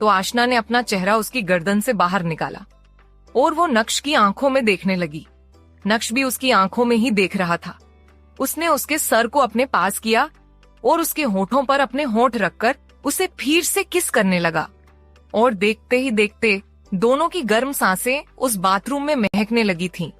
तो आशना ने अपना चेहरा उसकी गर्दन से बाहर निकाला और वो नक्श की आंखों में देखने लगी। नक्श भी उसकी आंखों में ही देख रहा था। उसने उसके सर को अपने पास किया और उसके होठों पर अपने होठ रखकर उसे फिर से किस करने लगा। और देखते ही देखते दोनों की गर्म सांसें उस बाथरूम में महकने लगी थीं।